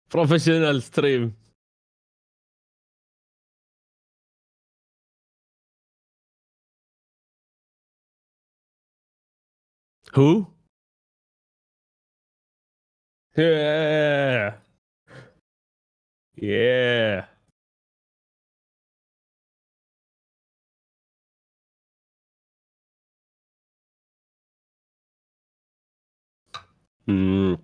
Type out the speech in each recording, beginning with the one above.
Professional stream. Who? Yeah. Yeah. Mm.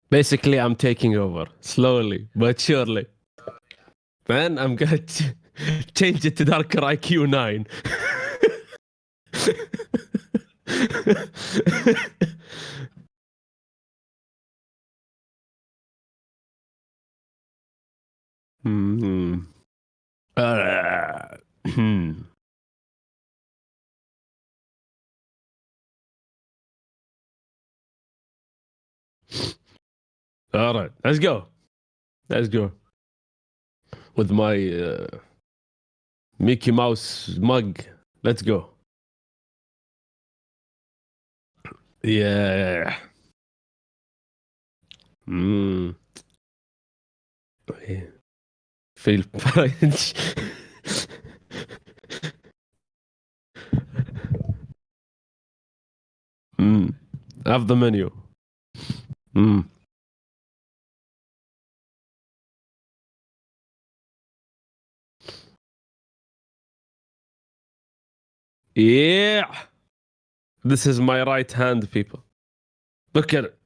Basically, I'm taking over slowly but surely. Then I'm gonna change it to Darker IQ 9. Hmm. Hmm. All right, let's go. Let's go with my Mickey Mouse mug. Let's go. Yeah. Mm. Feel punch. Mm. Have the menu. Mm. Yeah. This is my right hand, people. Look at it.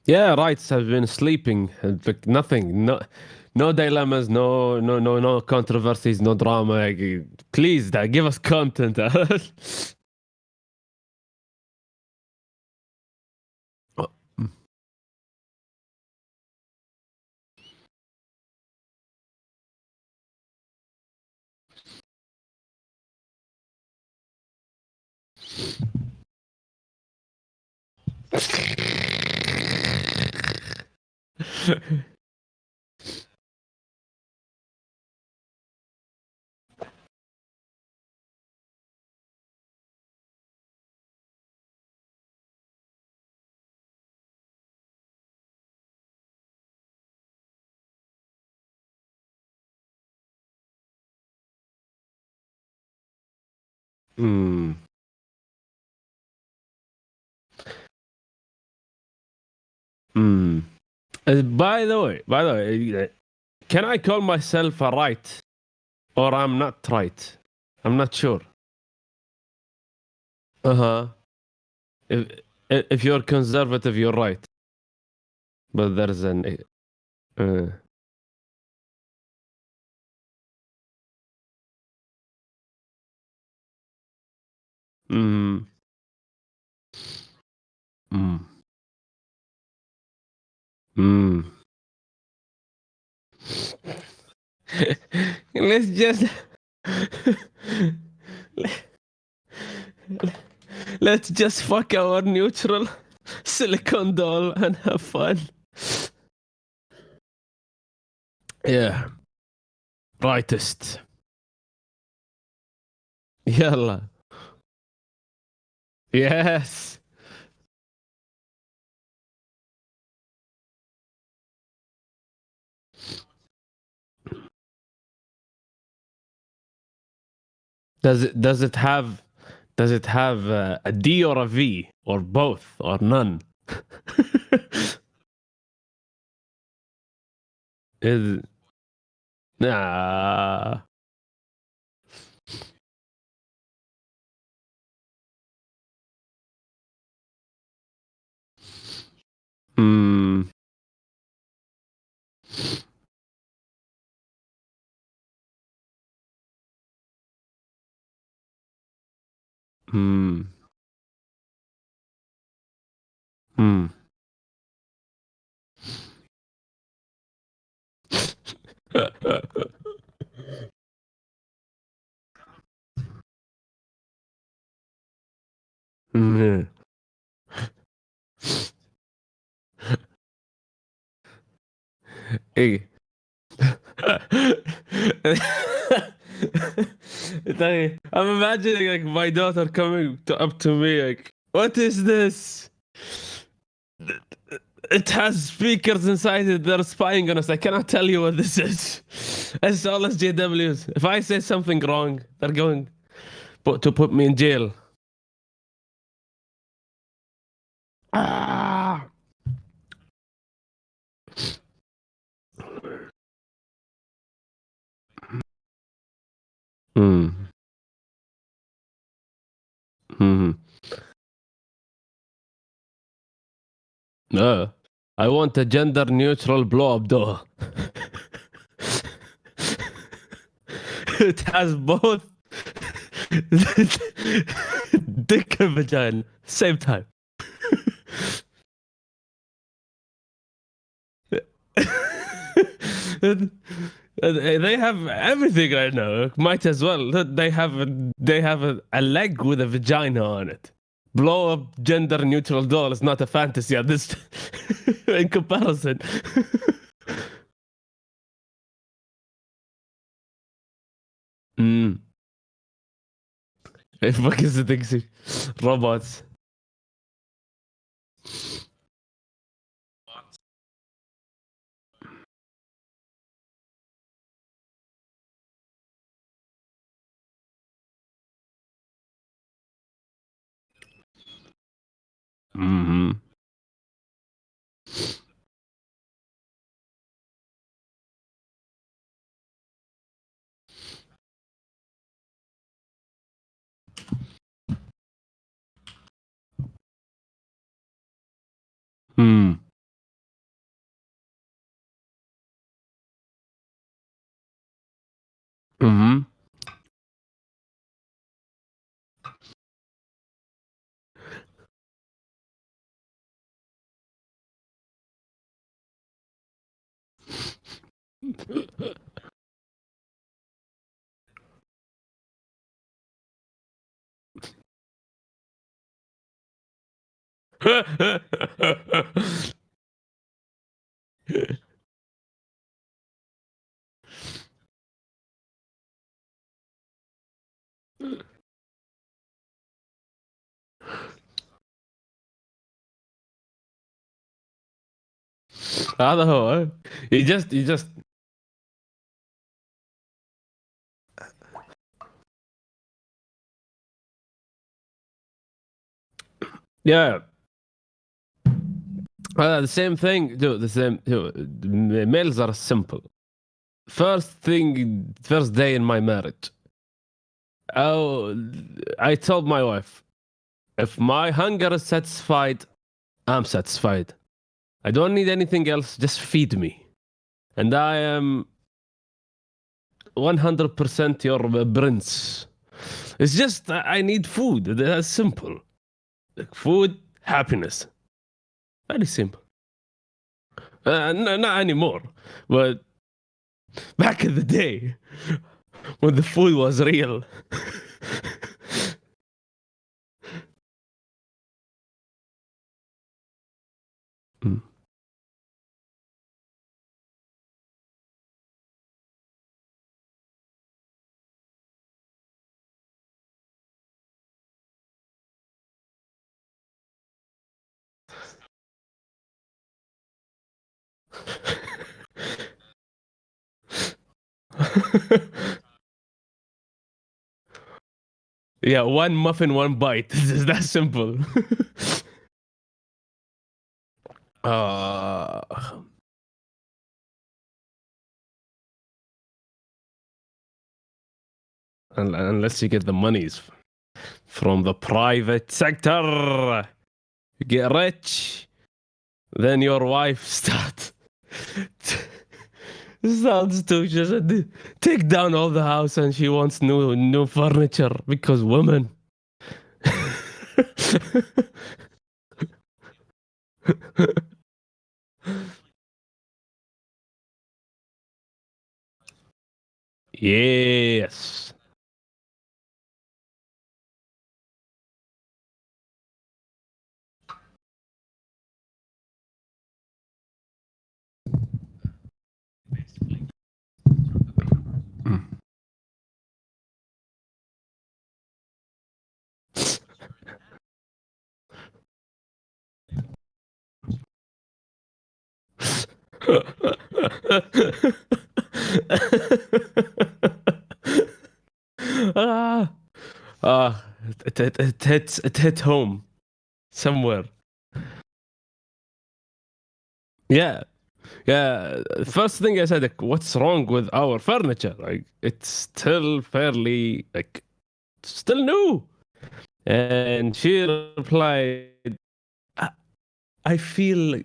Yeah, rights have been sleeping. Like nothing. No dilemmas, no controversies, no drama. Please, give us content. Hmm. Hmm. By the way, can I call myself a right or I'm not right? I'm not sure. Uh huh. If if you're conservative, you're right. But there's an. Uh, mm, mm, mm. Let's just let's just fuck our neutral silicon doll and have fun. Yeah, rightist. Yalla. Yes. Does it have a D or a V or both or none? Is Nah. Hmm. Hmm. Hmm. Hmm. Hey. I'm imagining like my daughter coming up to me like, "What is this? It has speakers inside it. They're spying on us. I cannot tell you what this is. It's all SJWs. If I say something wrong, they're going to put me in jail." Ah. Hmm. Hmm. No. I want a gender neutral blow up door. It has both dick and vagina same time. They have everything right now. Might as well. They have a leg with a vagina on it. Blow up gender neutral doll is not a fantasy at this in comparison. Mm. Fuck is the thing? Robots. Mm-hmm. Mm. Mm-hmm. هذا هو. You just yeah. The same thing. Dude, the same. Dude, males are simple. First day in my marriage. Oh, I told my wife, if my hunger is satisfied, I'm satisfied. I don't need anything else. Just feed me. And I am 100% your prince. It's just I need food. That's simple. Like food, happiness. Very simple. No, not anymore. But back in the day, when the food was real. Mm. Yeah, one muffin, one bite. It's that simple. uh, unless you get the monies from the private sector. You get rich, then your wife starts to just take down all the house, and she wants new furniture because women. Yes. ah, it hit home somewhere. Yeah, yeah. First thing I said, like, what's wrong with our furniture? Like, it's still fairly like still new. And she replied, I, I feel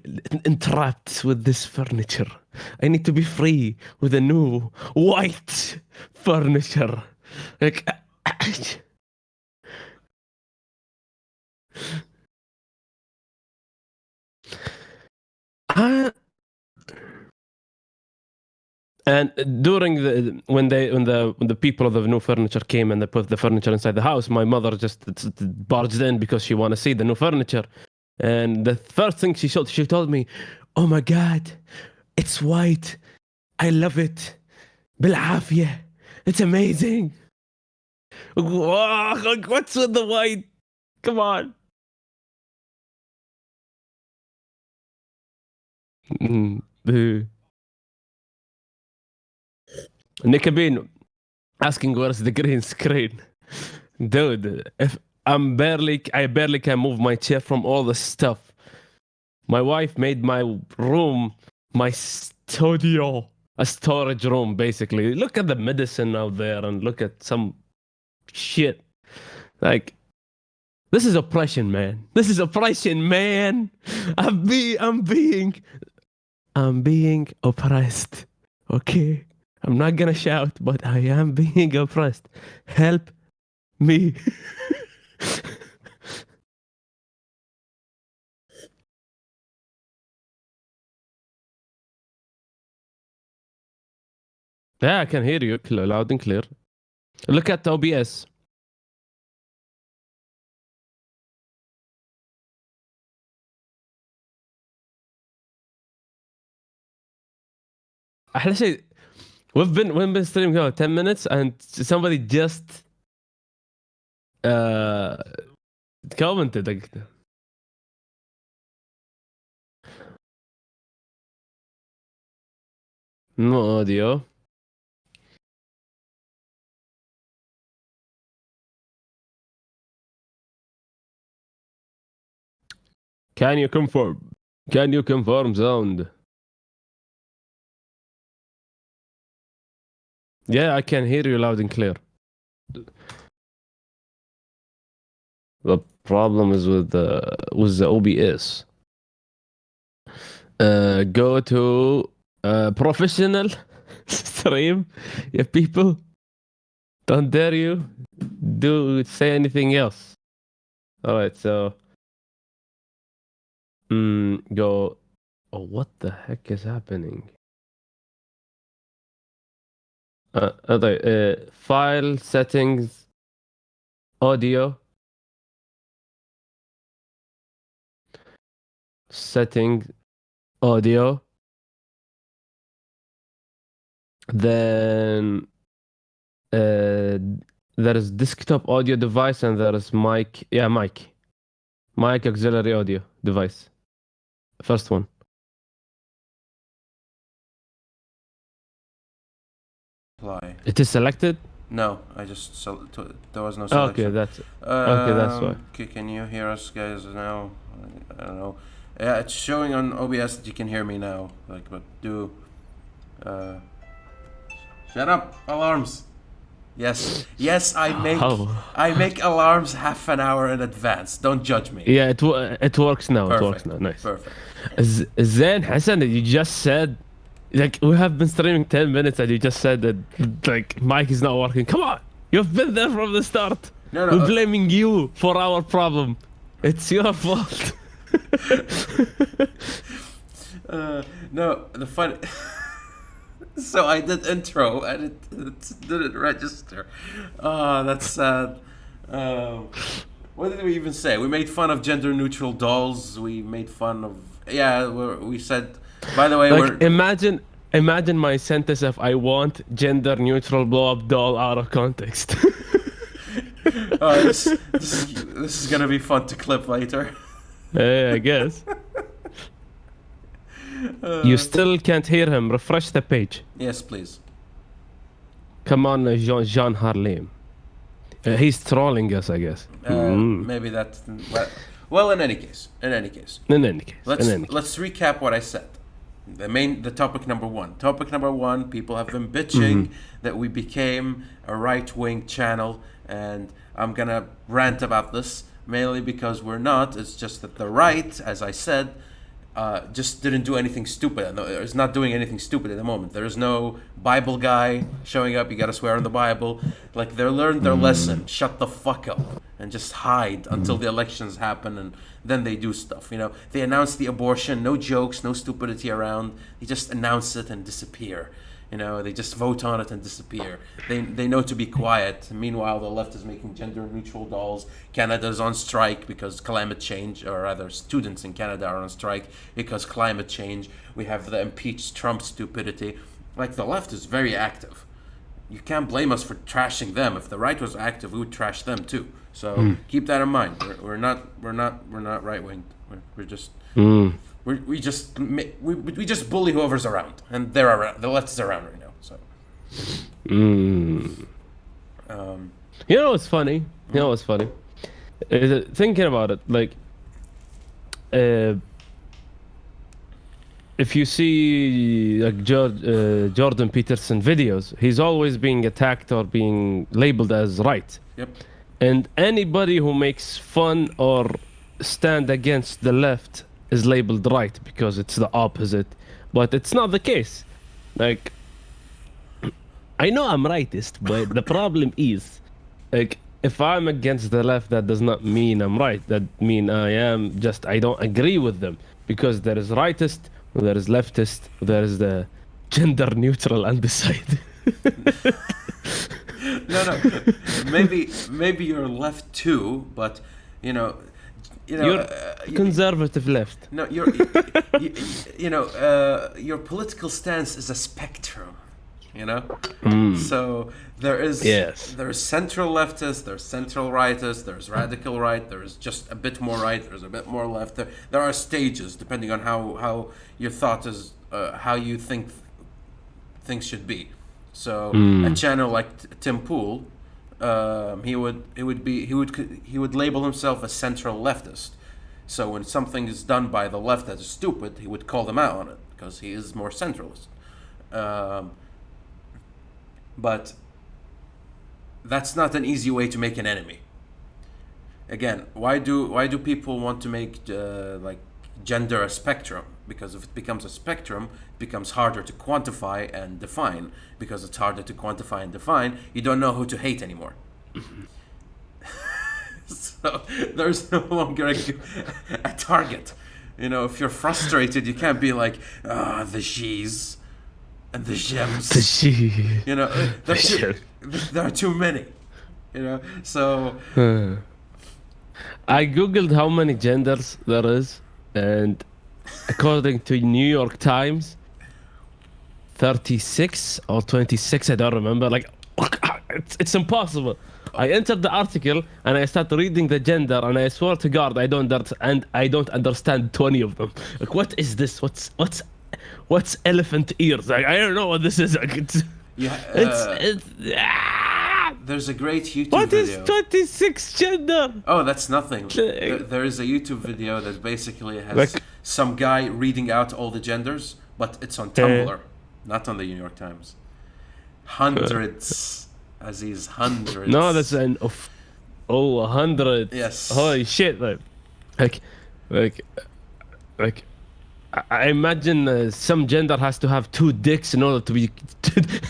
entrapped with this furniture. I need to be free with a new white furniture. Like, I, and during when the people of the new furniture came and they put the furniture inside the house, my mother just barged in because she want to see the new furniture. And the first thing she told me, "Oh my God, it's white. I love it. بالعافية. It's amazing." Like, what's with the white? Come on. Mm. Nicobin asking where's the green screen. Dude, if I barely can move my chair from all the stuff. My wife made my room my studio, a storage room, basically. Look at the medicine out there and look at some shit. Like, this is oppression, man. This is oppression, man. I'm being oppressed. Okay? I'm not gonna shout, but I am being oppressed. Help me. Yeah, I can hear you loud and clear. Look at OBS. احلى شيء we've been streaming now 10 minutes and somebody just uh commented like, no audio. Can you confirm? Can you confirm sound? Yeah, I can hear you loud and clear. The problem is with the OBS. Go to professional stream. Yeah, people, don't dare you do say anything else. All right, so go. Oh, what the heck is happening? File settings, audio settings, audio. Then there is desktop audio device and there is mic. Yeah, mic auxiliary audio device. First one. Apply. It is selected. No, I just there was no Okay, selection. that's why. Can you hear us, guys? Now, I don't know. Yeah, it's showing on OBS that you can hear me now. Like, but do. Shut up! Alarms. Yes, How? I make alarms half an hour in advance. Don't judge me. Yeah, it works now. It works Perfect. now. Nice. Perfect. Then Hassan, you just said, like, we have been streaming 10 minutes and you just said that, like, mic is not working. Come on. You've been there from the start. No, no. We're blaming you for our problem. It's your fault. No, the fun. So I did intro and it didn't register. That's sad. What did we even say? We made fun of gender neutral dolls. We made fun of we said. By the way, Like, imagine my sentence if I want gender neutral blow up doll out of context. this is gonna be fun to clip later. I guess. You still can't hear him. Refresh the page. Yes, please. Come on, Jean Harlem. He's trolling us, I guess. Maybe that. Well, in any case. In any case. Let's recap what I said. The topic number one. Topic number one. People have been bitching that we became a right-wing channel, and I'm gonna rant about this mainly because we're not. It's just that the right, as I said, just didn't do anything stupid. No, it's not doing anything stupid at the moment. There is no Bible guy showing up. You gotta swear on the Bible. Like, they learned their lesson. Shut the fuck up and just hide until the elections happen, and then they do stuff. You know, they announce the abortion. No jokes, no stupidity around. They just announce it and disappear. You know, they just vote on it and disappear. They know to be quiet. Meanwhile, the left is making gender neutral dolls. Canada's on strike because climate change, or rather, students in Canada are on strike because climate change. We have the impeach Trump stupidity. Like, the left is very active. You can't blame us for trashing them. If the right was active, we would trash them too. So keep that in mind. We're not right winged. We're just. We just bully whoever's around, and they're around. The left is around right now. So, you know what's funny? Thinking about it, like, if you see like Jordan Peterson videos, he's always being attacked or being labeled as right. Yep. And anybody who makes fun or stand against the left is labeled right because it's the opposite, but it's not the case. Like, I know I'm rightist, but the problem is, like, if I'm against the left, that does not mean I'm right. That mean I don't agree with them, because there is rightist, there is leftist, there is the gender neutral undecided. No. Maybe you're left too, but you're conservative left. No, your political stance is a spectrum, So there's central leftist, there's central rightist, there's radical right, there's just a bit more right, there's a bit more left. There are stages depending on how your thought is, how you think things should be. So a channel like Tim Pool, he would label himself a central leftist. So when something is done by the left that is stupid, he would call them out on it because he is more centralist. But that's not an easy way to make an enemy. Again, why do people want to make like gender a spectrum? Because if it becomes a spectrum, it becomes harder to quantify and define. Because it's harder to quantify and define, you don't know who to hate anymore. So there's no longer a target. If you're frustrated, you can't be like, the she's and the gems. The she. There are too many. So. I googled how many genders there is, and according to New York Times, 36 or 26, I don't remember. Like, it's impossible. I entered the article and I started reading the gender, and I swear to God, I don't understand 20 of them. Like, what is this? What's elephant ears? Like, I don't know what this is. Like, there's a great YouTube what video. What is 26 gender? Oh, that's nothing. There is a YouTube video that basically has some guy reading out all the genders, but it's on Tumblr, not on the New York Times. Hundreds Aziz, hundreds. No, that's an of 100. Yes. Holy shit! Like, like, like. I imagine some gender has to have two dicks in order to be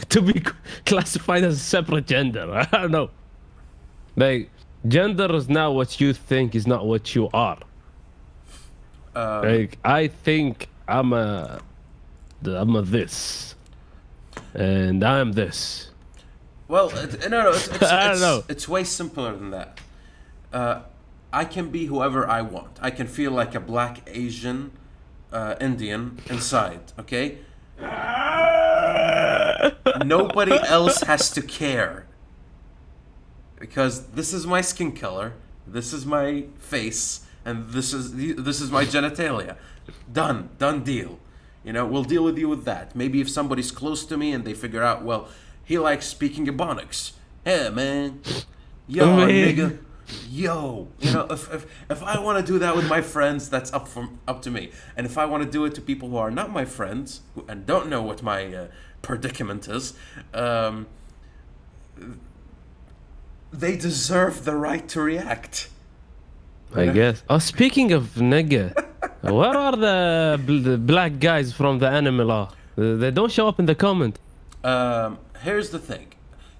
to be classified as a separate gender. I don't know. Like, gender is now what you think is not what you are. Like, I think I'm a this, and I'm this. Well, no, I don't know. It's way simpler than that. I can be whoever I want. I can feel like a black Asian, Indian inside. Okay. Nobody else has to care, because this is my skin color, this is my face, and this is my genitalia. Done deal. You know, we'll deal with you with that. Maybe if somebody's close to me and they figure out, well, he likes speaking Ebonics. Hey, man. Yo, nigga. Yo. You know, if I want to do that with my friends, that's up to me. And if I want to do it to people who are not my friends and don't know what my predicament is, they deserve the right to react. I guess. Oh, speaking of nigga, where are the black guys from the anime law? They don't show up in the comment. Here's the thing.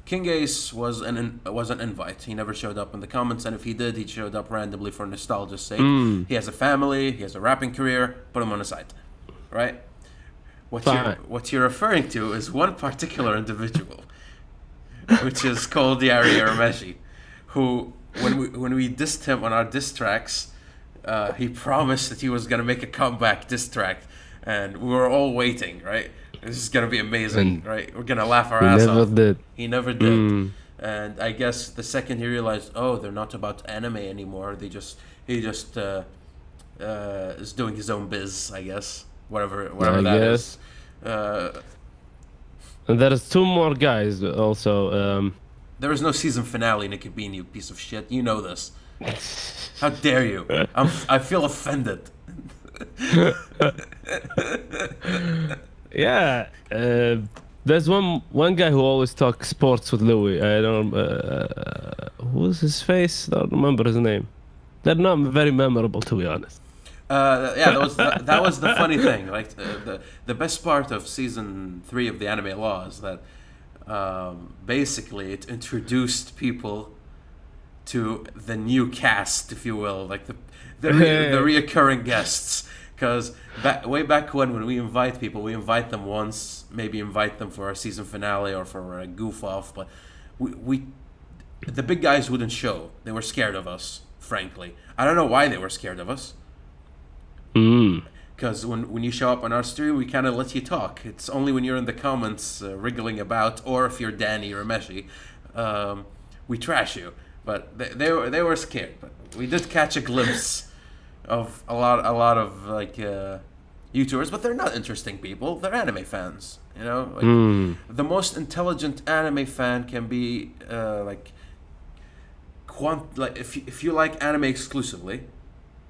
King Ace was an invite. He never showed up in the comments, and if he did, he showed up randomly for nostalgia's sake. He has a family, he has a rapping career, put him on the side. Right? What you're referring to is one particular individual, which is called Yari Urameshi, who, when we dissed him on our diss tracks, he promised that he was going to make a comeback diss track, and we were all waiting, right? This is going to be amazing, right? We're going to laugh our ass off. He never did. And I guess the second he realized, oh, they're not about anime anymore, he just is doing his own biz, I guess. Whatever that is. And there's two more guys also. There is no season finale, Nicobene, you piece of shit. You know this. How dare you? I feel offended. Yeah. There's one guy who always talks sports with Louis. I don't. Who's his face? I don't remember his name. They're not very memorable, to be honest. Yeah, that was the funny thing. Like the best part of season 3 of the Anime Law is that basically it introduced people to the new cast, if you will, like the reoccurring guests. Because way back when we invite people, we invite them once, maybe invite them for a season finale or for a goof off, but we the big guys wouldn't show. They were scared of us, frankly. I don't know why they were scared of us. Because when you show up on our stream, we kind of let you talk. It's only when you're in the comments wriggling about, or if you're Danny or Meshi, we trash you. But they were scared. But we did catch a glimpse of a lot of like YouTubers, but they're not interesting people. They're anime fans, you know. Like, the most intelligent anime fan can be like if you like anime exclusively,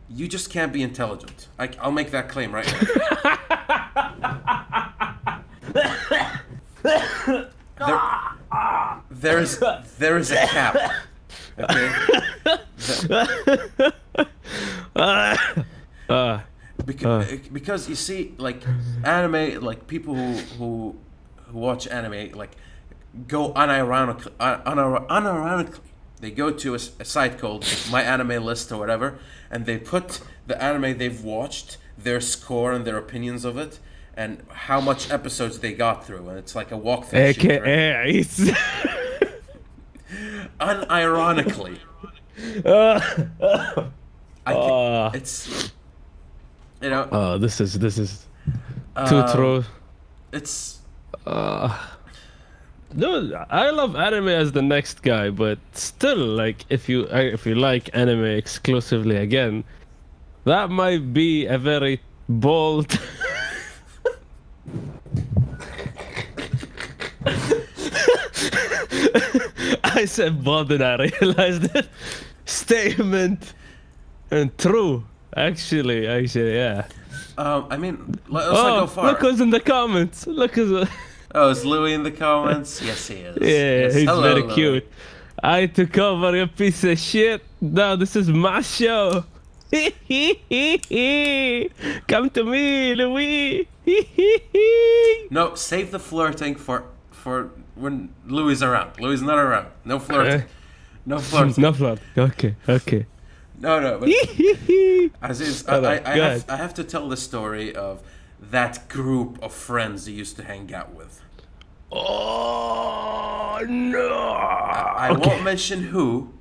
you just can't be intelligent. I'll make that claim right now. There is a cap. Okay. Because you see, like anime, like people who watch anime, like go unironically. They go to a site called My Anime List or whatever, and they put the anime they've watched, their score and their opinions of it, and how much episodes they got through, and it's like a walkthrough sheet. Right? Unironically. It's, you know. Oh, this is too true. It's. Dude, I love anime as the next guy, but still, like, if you like anime exclusively again, that might be a very bold. I said bold and I realized it. Statement and true. Actually, yeah. I mean, let's not go far. Look who's in the comments. Look who's. Oh, is Louis in the comments? Yes, he is. Yeah, Yes. he's Hello, very Louis. cute. I took over, you piece of shit. No, this is my show. Come to me, Louis. No, save the flirting for when Louis is around. Louis is not around. No flirting. No flirting. No flirt. Okay, okay. No, but Aziz, Alright, go ahead. I have to tell the story of that group of friends you used to hang out with. Oh no! I won't mention who.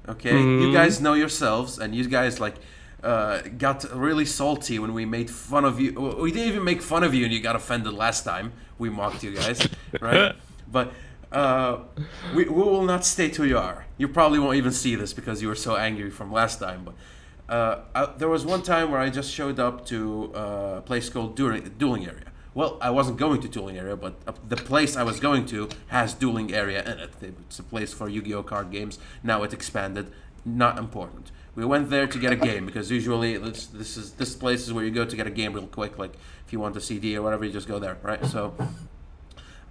Okay, you guys know yourselves, and you guys like got really salty when we made fun of you. We didn't even make fun of you, and you got offended last time we mocked you guys, right? But we will not state who you are. You probably won't even see this because you were so angry from last time. But there was one time where I just showed up to a place called Dueling Area. Well, I wasn't going to dueling area, but the place I was going to has dueling area in it. It's a place for Yu-Gi-Oh card games. Now it expanded. Not important. We went there to get a game because usually this place is where you go to get a game real quick. Like if you want a CD or whatever, you just go there, right? So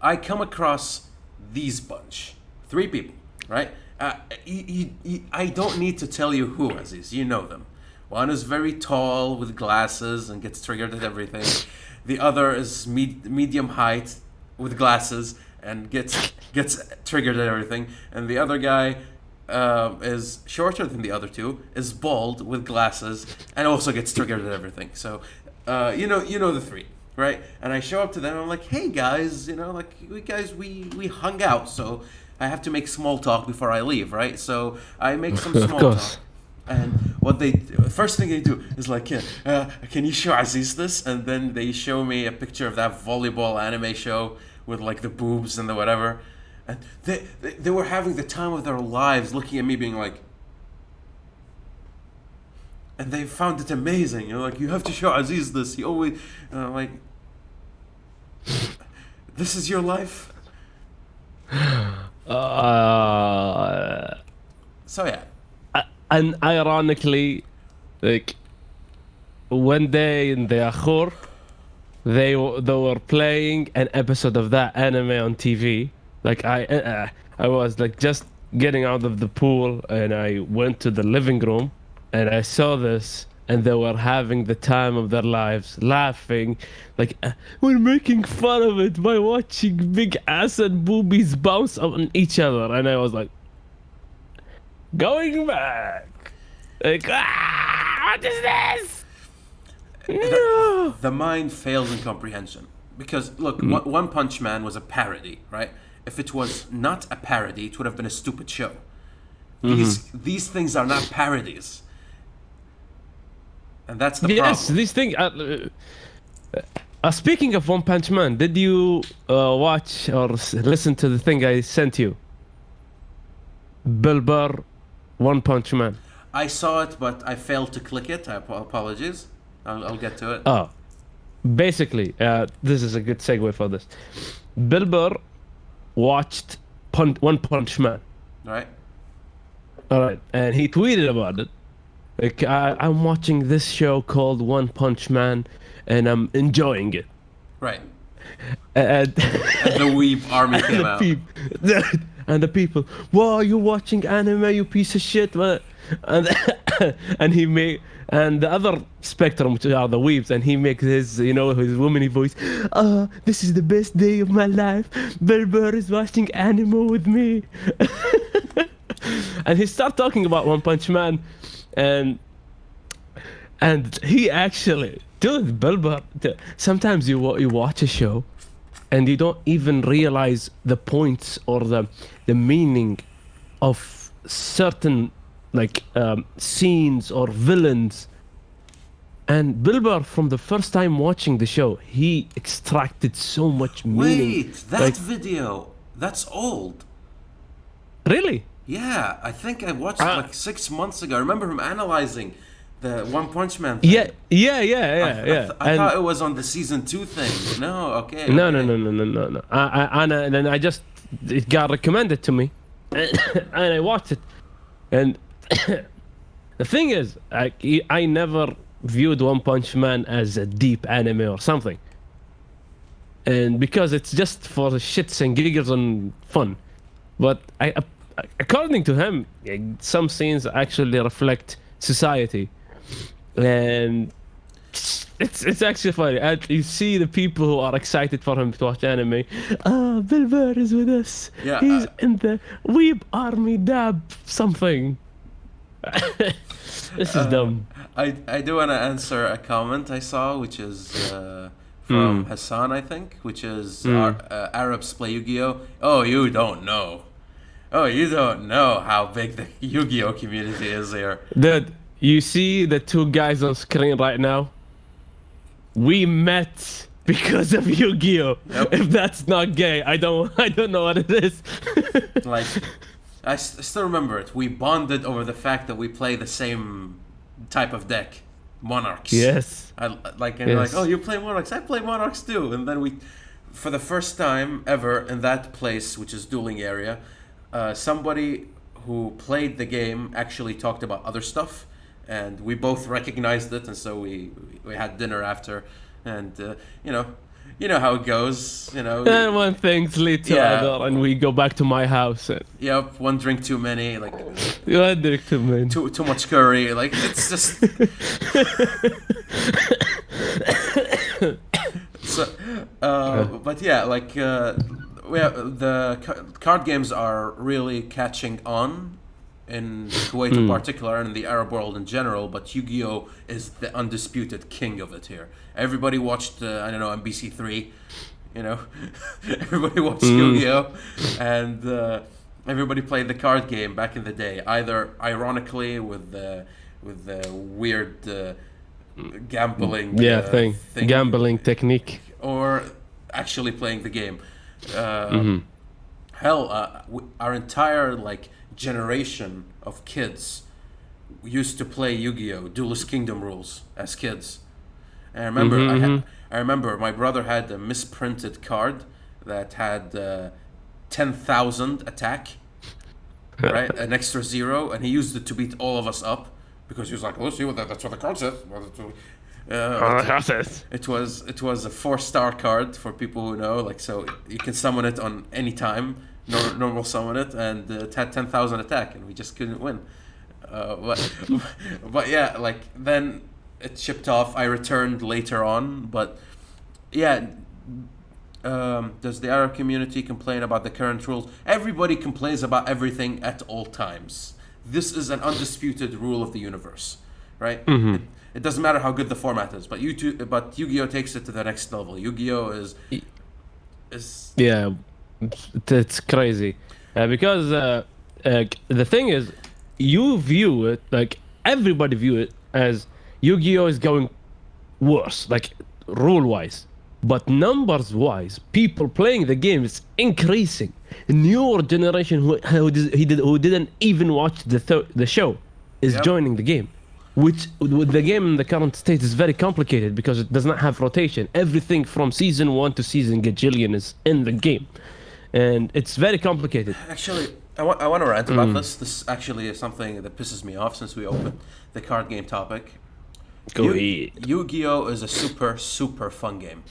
I come across these bunch, 3 people, right? I don't need to tell you who, Aziz. You know them. One is very tall with glasses and gets triggered at everything. The other is medium height with glasses and gets triggered at everything. And the other guy is shorter than the other two, is bald with glasses, and also gets triggered at everything. So you know the 3, right? And I show up to them. And I'm like, hey guys, like we hung out, so I have to make small talk before I leave, right? So I make some small talk. And first thing they do is like, can you show Aziz this? And then they show me a picture of that volleyball anime show with like the boobs and the whatever. And they were having the time of their lives looking at me being like, and they found it amazing. Like, you have to show Aziz this. He always, like, this is your life? So yeah. And ironically, like one day in the Akhur, they were playing an episode of that anime on TV. Like I was like just getting out of the pool, and I went to the living room, and I saw this, and they were having the time of their lives, laughing, like we're making fun of it by watching big ass and boobies bounce on each other, and I was like, going back, like, what is this? No. The mind fails in comprehension because look, One Punch Man was a parody, right? If it was not a parody, it would have been a stupid show. These things are not parodies, and that's the problem. Yes, these things. Speaking of One Punch Man, did you watch or listen to the thing I sent you? Bill Burr, One Punch Man. I saw it, but I failed to click it. Apologies. I'll get to it. Oh, basically, this is a good segue for this. Bill Burr watched One Punch Man. Right. All right, and he tweeted about it. Like, I'm watching this show called One Punch Man, and I'm enjoying it. Right. And the weeb army came out. And the people, wow, you watching anime, you piece of shit, man. And and the other spectrum, which are the weebs, and he makes his, his womany voice. This is the best day of my life. Bill Burr is watching anime with me. And he started talking about One Punch Man, and he actually, dude, Bill Burr, sometimes you watch a show, and you don't even realize the points or the meaning of certain scenes or villains. And Bill Burr, from the first time watching the show, he extracted so much meaning. Wait, that video, that's old. Really? Yeah, I think I watched it like 6 months ago. I remember him analyzing the One Punch Man thing. Yeah. I thought it was on the season 2 thing. No, okay. No. And then it got recommended to me, and I watched it. And the thing is, I never viewed One Punch Man as a deep anime or something. and because it's just for the shits and giggles and fun. But according to him, some scenes actually reflect society, and it's actually funny. And you see the people who are excited for him to watch anime. Bill Burr is with us. Yeah, He's in the Weeb Army Dab something. This is dumb. I do want to answer a comment I saw, which is from Hassan, I think, which is Arabs play Yu-Gi-Oh. Oh, you don't know. Oh, you don't know how big the Yu-Gi-Oh community is here. Dude, you see the two guys on screen right now? We met because of Yu-Gi-Oh. Yep. If that's not gay, I don't know what it is. Like, I still remember it. We bonded over the fact that we play the same type of deck, Monarchs. Yes. You're like, oh, you play Monarchs? I play Monarchs too. And then we, for the first time ever in that place, which is dueling area, somebody who played the game actually talked about other stuff, and we both recognized it, and so we had dinner after, and you know how it goes, And one thing's lead to another, and we go back to my house. And Yep, one drink too many, like one drink too many. too much curry, like it's just. So, but yeah, like the card games are really catching on in Kuwait in particular and in the Arab world in general, but Yu-Gi-Oh is the undisputed king of it here. Everybody watched, I don't know, MBC3, everybody watched Yu-Gi-Oh, and everybody played the card game back in the day, either ironically with the weird gambling thing, gambling technique, or actually playing the game. Hell, our entire generation of kids used to play Yu-Gi-Oh! Duelist Kingdom rules as kids. And I remember I remember my brother had a misprinted card that had 10,000 attack, right? An extra 0, and he used it to beat all of us up because he was like, "Let's see what that's what the card says." It was a 4-star card for people who know, so you can summon it on any time. Normal summon it, and it had 10,000 attack, and we just couldn't win. But yeah, then it shipped off. I returned later on, but yeah. Does the Arab community complain about the current rules? Everybody complains about everything at all times. This is an undisputed rule of the universe, right? It doesn't matter how good the format is, but Yu-Gi-Oh takes it to the next level. Yu-Gi-Oh is yeah. It's crazy because the thing is, you view it everybody view it as Yu-Gi-Oh is going worse, rule wise, but numbers wise, people playing the game is increasing. Newer generation who didn't even watch the show is joining the game, which with the game in the current state is very complicated because it does not have rotation. Everything from season 1 to season gajillion is in the game. And it's very complicated. Actually, I want to rant about this. This actually is something that pisses me off since we opened the card game topic. Go ahead. Yu-Gi-Oh is a super, super fun game.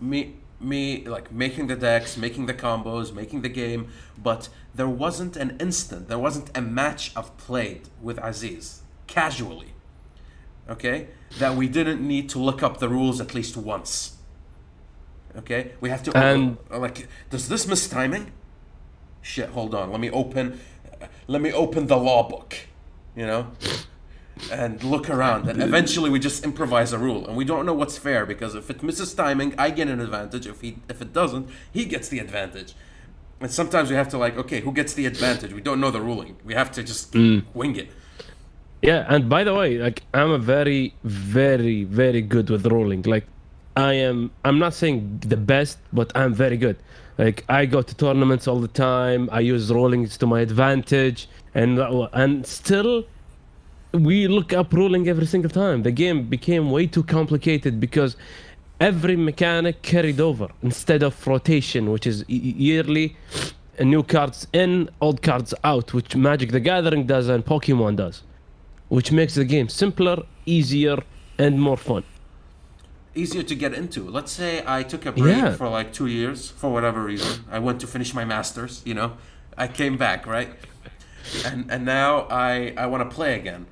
Me making the decks, making the combos, making the game, but there wasn't a match I've played with Aziz, casually, okay, that we didn't need to look up the rules at least once. Okay, we have to does this miss timing? Shit, hold on. Let me open the law book, and look around. And eventually, we just improvise a rule, and we don't know what's fair because if it misses timing, I get an advantage. If it doesn't, he gets the advantage. And sometimes we have to okay, who gets the advantage? We don't know the ruling. We have to just wing it. Yeah, and by the way, I'm a very, very, very good with ruling. I'm not saying the best, but I'm very good. I go to tournaments all the time. I use rulings to my advantage, and still, we look up ruling every single time. The game became way too complicated because every mechanic carried over instead of rotation, which is yearly, new cards in, old cards out, which Magic the Gathering does and Pokemon does, which makes the game simpler, easier, and more fun. easier to get into. Let's say I took a break Yeah. for like 2 years for whatever reason. I went to finish my masters. I came back, right? And now I want to play again.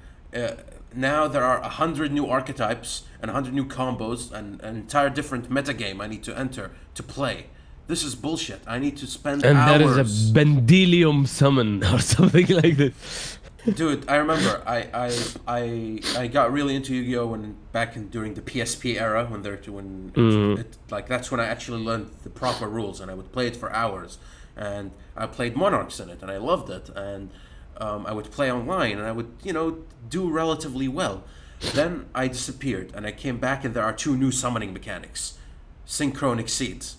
Now there are 100 new archetypes and 100 new combos and an entire different meta game I need to enter to play. This is bullshit. I need to spend And there is a hours. Bendelium summon or something like that. Dude, I remember I got really into Yu-Gi-Oh when during the PSP era like that's when I actually learned the proper rules, and I would play it for hours, and I played Monarchs in it and I loved it, and I would play online and I would do relatively well. Then I disappeared and I came back, and there are two new summoning mechanics, Synchronic Seeds.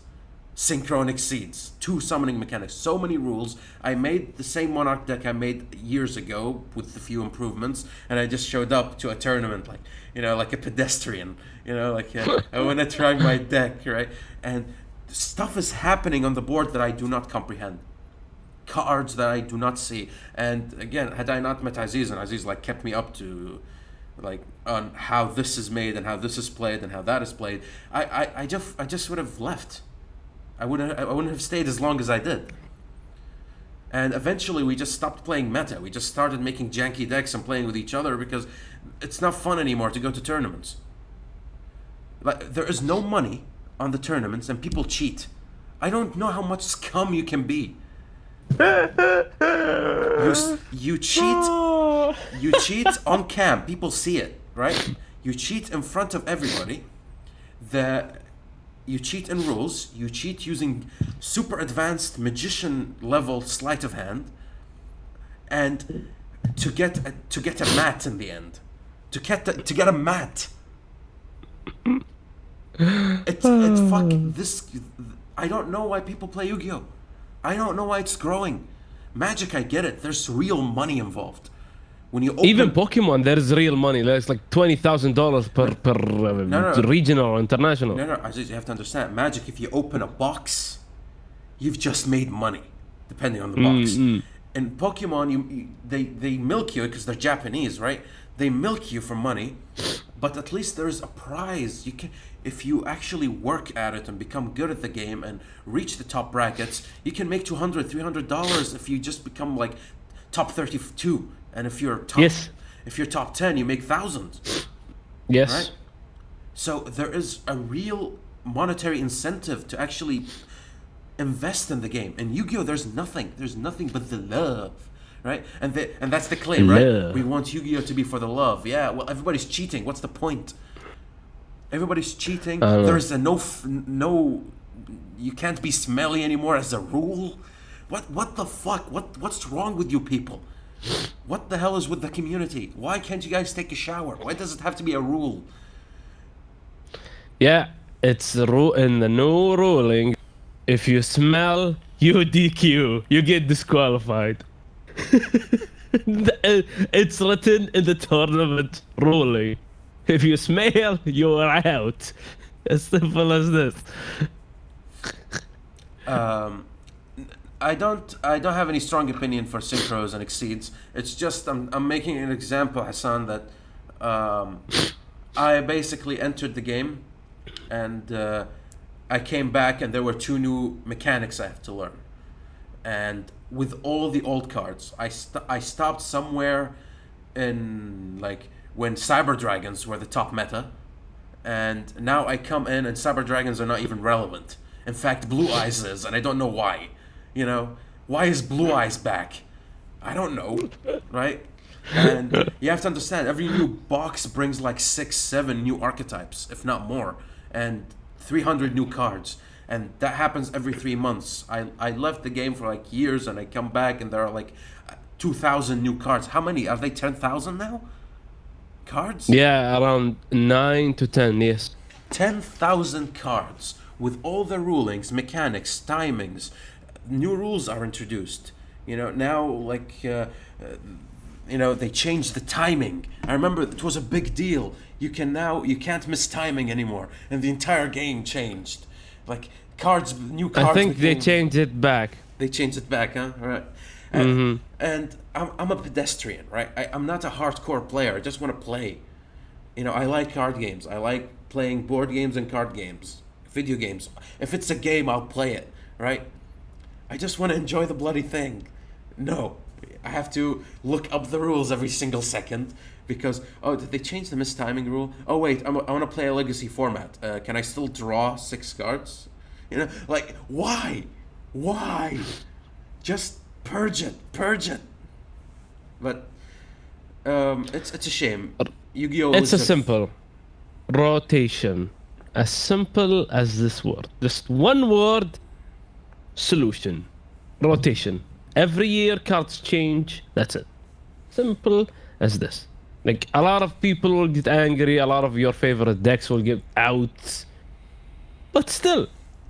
Synchronic Seeds, two summoning mechanics, so many rules. I made the same Monarch deck I made years ago with a few improvements, and I just showed up to a tournament like a pedestrian, I want to try my deck, right? And stuff is happening on the board that I do not comprehend. Cards that I do not see. And again, had I not met Aziz, and Aziz kept me up to on how this is made and how this is played and how that is played, I just would have left. I wouldn't have stayed as long as I did. And eventually we just stopped playing meta. We just started making janky decks and playing with each other because it's not fun anymore to go to tournaments. There is no money on the tournaments and people cheat. I don't know how much scum you can be. You cheat on cam. People see it, right? You cheat in front of everybody. You cheat in rules. You cheat using super advanced magician level sleight of hand, and to get a mat in the end, to get a mat. It's fuck this. I don't know why people play Yu-Gi-Oh. I don't know why it's growing. Magic, I get it. There's real money involved. When you open... Even Pokemon, there is real money. There's like $20,000 per regional or international. No, Aziz, you have to understand. Magic, if you open a box, you've just made money, depending on the box. In Pokemon, they milk you because they're Japanese, right? They milk you for money, but at least there's a prize. If you actually work at it and become good at the game and reach the top brackets, you can make $200, $300 if you just become top 32. And if you're top 10, you make thousands. Yes. Right? So there is a real monetary incentive to actually invest in the game. In Yu-Gi-Oh, there's nothing. There's nothing but the love, right? And that's the claim, right? We want Yu-Gi-Oh to be for the love. Yeah. Well, everybody's cheating. What's the point? Everybody's cheating. There's a no. You can't be smelly anymore as a rule. What the fuck? What's wrong with you people? What the hell is with the community? Why can't you guys take a shower? Why does it have to be a rule? Yeah, it's in the new ruling. If you smell, you DQ. You get disqualified. It's written in the tournament ruling. If you smell, you are out. As simple as this. I don't have any strong opinion for synchros and exceeds. It's just I'm making an example, Hassan, that I basically entered the game, and I came back, and there were two new mechanics I have to learn. And with all the old cards, I stopped somewhere in when Cyber Dragons were the top meta, and now I come in and Cyber Dragons are not even relevant. In fact, Blue Eyes is, and I don't know why. Why is Blue Eyes back? I don't know, right? And you have to understand, every new box brings 6, 7 new archetypes, if not more, and 300 new cards. And that happens every 3 months. I left the game for years, and I come back, and there are 2,000 new cards. How many? Are they 10,000 now? Cards? Yeah, around 9 to 10, yes. 10,000 cards with all the rulings, mechanics, timings. New rules are introduced. Now they changed the timing. I remember it was a big deal. You can't miss timing anymore, and the entire game changed. New cards. I think they changed it back. They changed it back, huh? All right. And I'm a pedestrian, right? I'm not a hardcore player. I just want to play. I like card games. I like playing board games and card games, video games. If it's a game, I'll play it, right? I just want to enjoy the bloody thing. No, I have to look up the rules every single second because, oh, did they change the mistiming rule? Oh, wait, I want to play a legacy format. Can I still draw 6 cards? You know, like, why? Why? Just purge it. But it's a shame. Yu-Gi-Oh! It's a simple rotation. As simple as this word. Just one word, solution. Rotation. Every year cards change. That's it. Simple as this. Like, a lot of people will get angry. A lot of your favorite decks will get out. But still,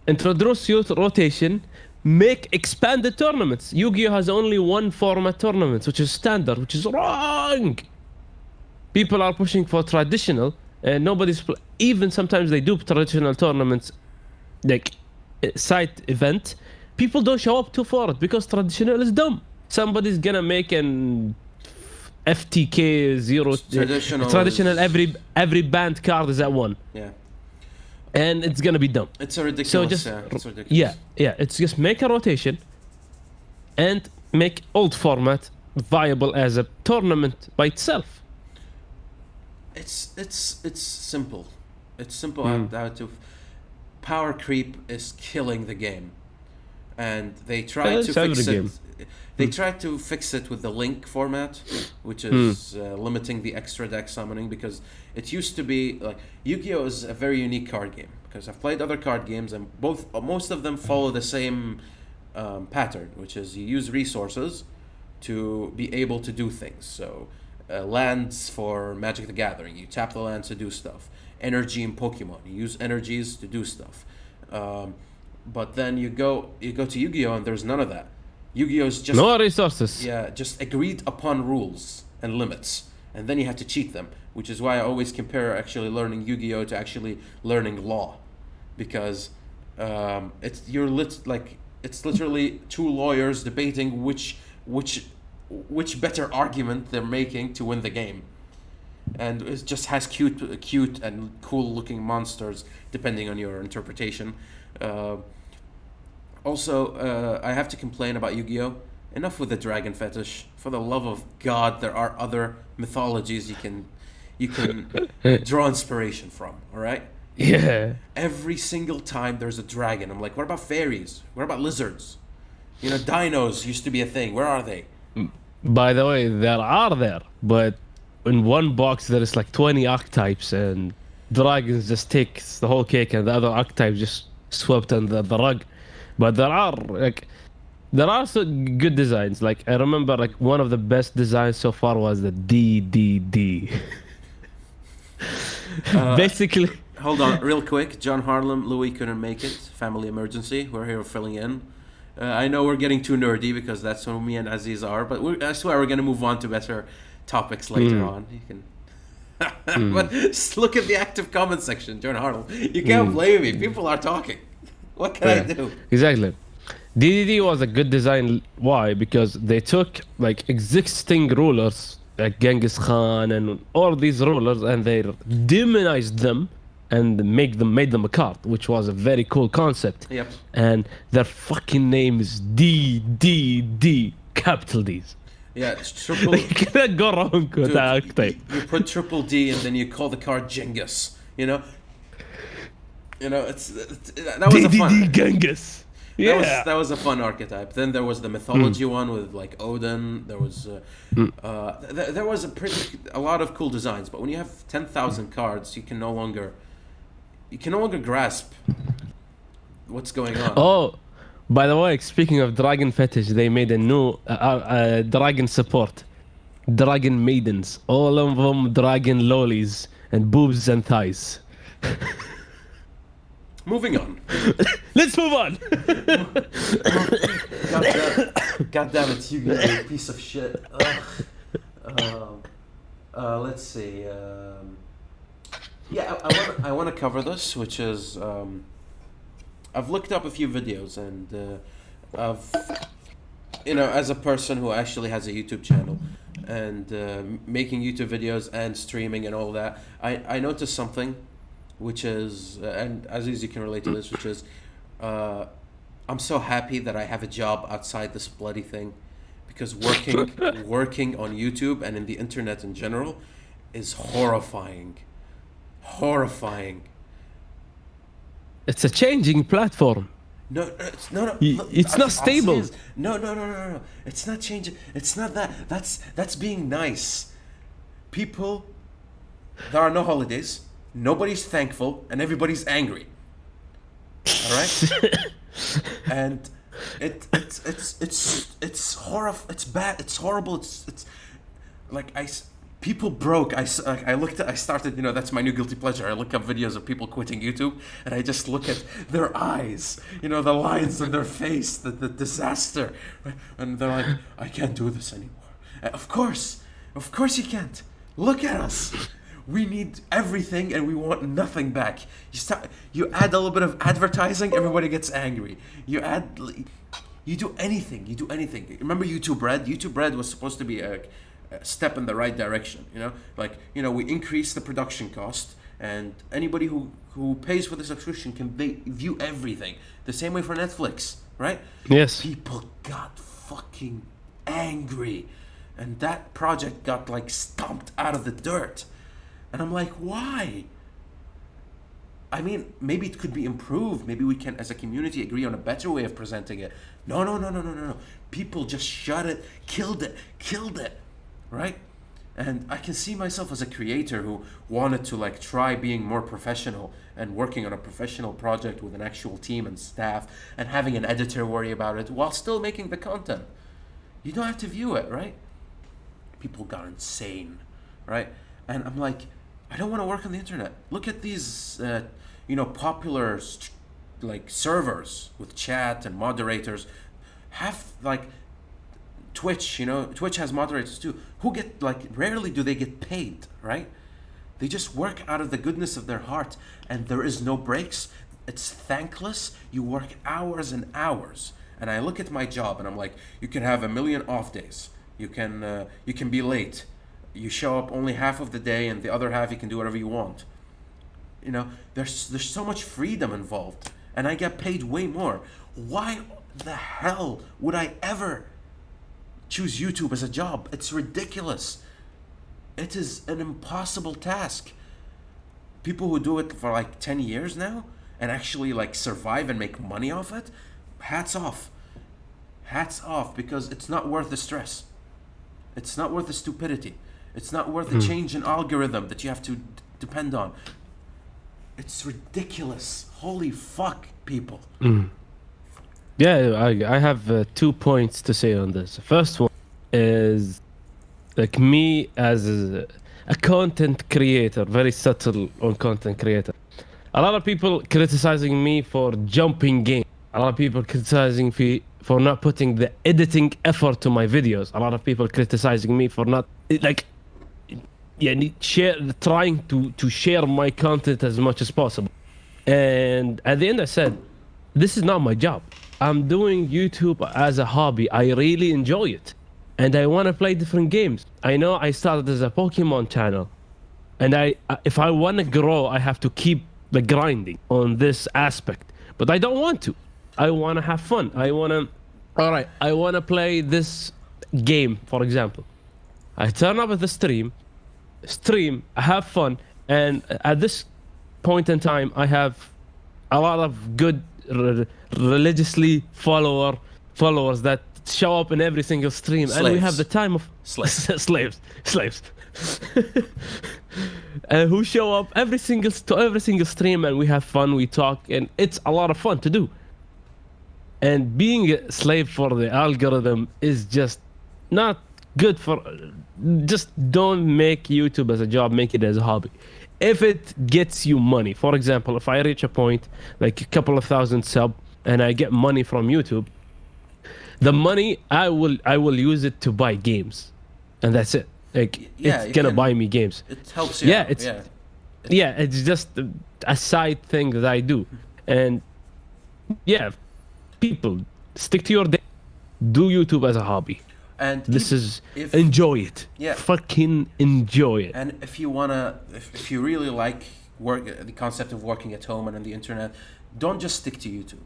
introduce youth rotation. Make expanded tournaments. Yu-Gi-Oh! Has only one format tournaments, which is standard, which is wrong. People are pushing for traditional, and nobody's... Even sometimes they do traditional tournaments, like site event. People don't show up for it because traditional is dumb. Somebody's gonna make an FTK zero traditional. Every band card is at 1. Yeah. And it's gonna be dumb. It's a ridiculous. So just it's ridiculous. yeah. It's just make a rotation, and make old format viable as a tournament by itself. It's simple. It's simple how to. Power creep is killing the game, and they try to fix it. They tried to fix it with the link format, which is limiting the extra deck summoning, because it used to be like Yu-Gi-Oh! Is a very unique card game, because I've played other card games and most of them follow the same pattern, which is you use resources to be able to do things. So lands for Magic the Gathering, you tap the lands to do stuff. Energy in Pokemon, you use energies to do stuff. But then you go to Yu-Gi-Oh! And there's none of that. Yu-Gi-Oh! Is just no resources. Yeah, just agreed upon rules and limits, and then you have to cheat them. Which is why I always compare actually learning Yu-Gi-Oh! To actually learning law, because it's literally 2 lawyers debating which better argument they're making to win the game, and it just has cute and cool looking monsters depending on your interpretation. Also, I have to complain about Yu-Gi-Oh! Enough with the dragon fetish. For the love of God, there are other mythologies you can draw inspiration from. All right? Yeah. Every single time there's a dragon, I'm like, what about fairies? What about lizards? You know, dinos used to be a thing. Where are they? By the way, there, but in one box there is like 20 archetypes, and dragons just takes the whole cake, and the other archetypes just swept under the rug. But there are some good designs. Like, I remember, like, one of the best designs so far was the DDD. Basically. Hold on, real quick. John Harlem, Louis couldn't make it. Family emergency. We're here filling in. I know we're getting too nerdy because that's what me and Aziz are, but I swear we're going to move on to better topics later on. You can. But just look at the active comment section, John Harlem. You can't blame me. People are talking. What can I do? Exactly. DDD was a good design. Why? Because they took like existing rulers like Genghis Khan and all these rulers, and they demonized them and made them a card, which was a very cool concept. Yep. And their fucking name is DDD, capital D's. Yeah, it's triple. You cannot go wrong with that archetype. You put triple D and then you call the card Genghis. You know, that was a fun. DDD Genghis. Yeah, that was a fun archetype. Then there was the mythology one with like Odin. There was there was a lot of cool designs. But when you have 10,000 cards, you can no longer grasp what's going on. Oh, by the way, speaking of dragon fetish, they made a new dragon support. Dragon maidens. All of them dragon lollies and boobs and thighs. Moving on. Let's move on. God damn it, you piece of shit. Let's see. Yeah, I want to cover this, which is I've looked up a few videos, and as a person who actually has a YouTube channel and making YouTube videos and streaming and all that, I noticed something which is, and Aziz, you can relate to this, which is, uh, I'm so happy that I have a job outside this bloody thing, because working on YouTube and in the internet in general is horrifying, horrifying. It's a changing platform. No, no. It's not stable. No. It's not changing. It's not that. That's being nice. People, there are no holidays. Nobody's thankful, and everybody's angry. All right, and it's horrible. It's bad. It's horrible. It's like people broke. I looked at. I started. That's my new guilty pleasure. I look up videos of people quitting YouTube, and I just look at their eyes. The lines in their face, the disaster, right? And they're like, I can't do this anymore. Of course you can't. Look at us. We need everything, and we want nothing back. You add a little bit of advertising, everybody gets angry. You do anything. Remember YouTube Red? YouTube Red was supposed to be a step in the right direction. We increase the production cost, and anybody who pays for the subscription can view everything. The same way for Netflix, right? Yes. People got fucking angry, and that project got stomped out of the dirt. And I'm like, why? I mean, maybe it could be improved. Maybe we can, as a community, agree on a better way of presenting it. No. People just shut it, killed it, right? And I can see myself as a creator who wanted to try being more professional and working on a professional project with an actual team and staff and having an editor worry about it while still making the content. You don't have to view it, right? People got insane, right? And I'm like, I don't want to work on the internet. Look at these, popular servers with chat and moderators. Twitch, Twitch has moderators too. Who get rarely do they get paid, right? They just work out of the goodness of their heart, and there is no breaks. It's thankless. You work hours and hours. And I look at my job, and I'm like, you can have 1 million off days. You can be late. You show up only half of the day, and the other half you can do whatever you want. There's so much freedom involved, and I get paid way more. Why the hell would I ever choose YouTube as a job? It's ridiculous. It is an impossible task. People who do it for 10 years now and actually survive and make money off it, hats off, because it's not worth the stress. It's not worth the stupidity. It's not worth the change in algorithm that you have to depend on. It's ridiculous. Holy fuck, people. Yeah, I have 2 points to say on this. The first one is me as a content creator, very subtle on content creator. A lot of people criticizing me for jumping game. A lot of people criticizing me for not putting the editing effort to my videos. A lot of people criticizing me for not trying to share my content as much as possible. And at the end I said, this is not my job. I'm doing YouTube as a hobby. I really enjoy it, and I want to play different games. I know I started as a Pokemon channel, and if I want to grow, I have to keep the grinding on this aspect. But I don't want to. I want to have fun. I want to play this game, for example. I turn up at the stream, I have fun, and at this point in time, I have a lot of good religiously followers that show up in every single stream. Slaves. And we have the time of slaves who show up every single stream, and we have fun, we talk, and it's a lot of fun to do. And being a slave for the algorithm is just not good for. Just don't make YouTube as a job, make it as a hobby. If it gets you money, for example, if I reach a point a couple of thousand subs and I get money from YouTube, the money I will use it to buy games, and that's it. It's gonna buy me games. It helps you. It's just a side thing that I do. And people, stick to your day. Do YouTube as a hobby. And enjoy it. Yeah. Fucking enjoy it. And if you really like the concept of working at home and on the internet, don't just stick to YouTube.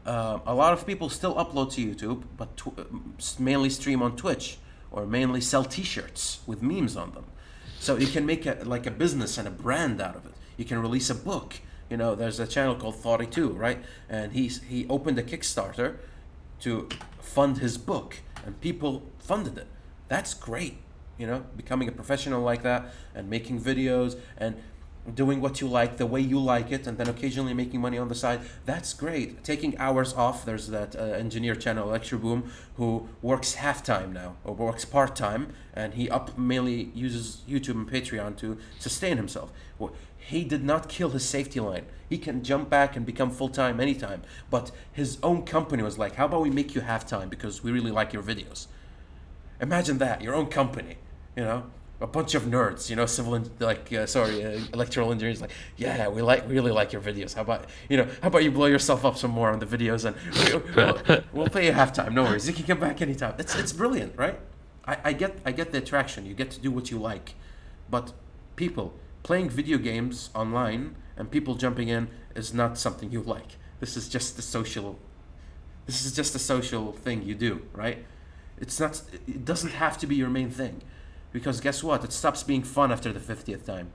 A lot of people still upload to YouTube, but mainly stream on Twitch or mainly sell T-shirts with memes on them. So you can make a business and a brand out of it. You can release a book. You know, there's a channel called 42, right? And he opened a Kickstarter to fund his book, and people funded it. That's great. You know, becoming a professional like that and making videos and doing what you like the way you like it, and then occasionally making money on the side. That's great. Taking hours off. There's that engineer channel, Lecture Boom, who works half-time now, or works part-time, and he mainly uses YouTube and Patreon to sustain himself. He did not kill his safety line. He can jump back and become full-time anytime. But his own company was like, how about we make you half-time because we really like your videos? Imagine that, your own company, you know? A bunch of nerds, you know, electrical engineers, like, yeah, we really like your videos. How about you blow yourself up some more on the videos, and we'll pay you halftime. No worries, you can come back anytime. It's brilliant, right? I get the attraction. You get to do what you like, but people playing video games online and people jumping in is not something you like. This is just a social thing you do, right? It's not. It doesn't have to be your main thing. Because guess what? It stops being fun after the 50th time.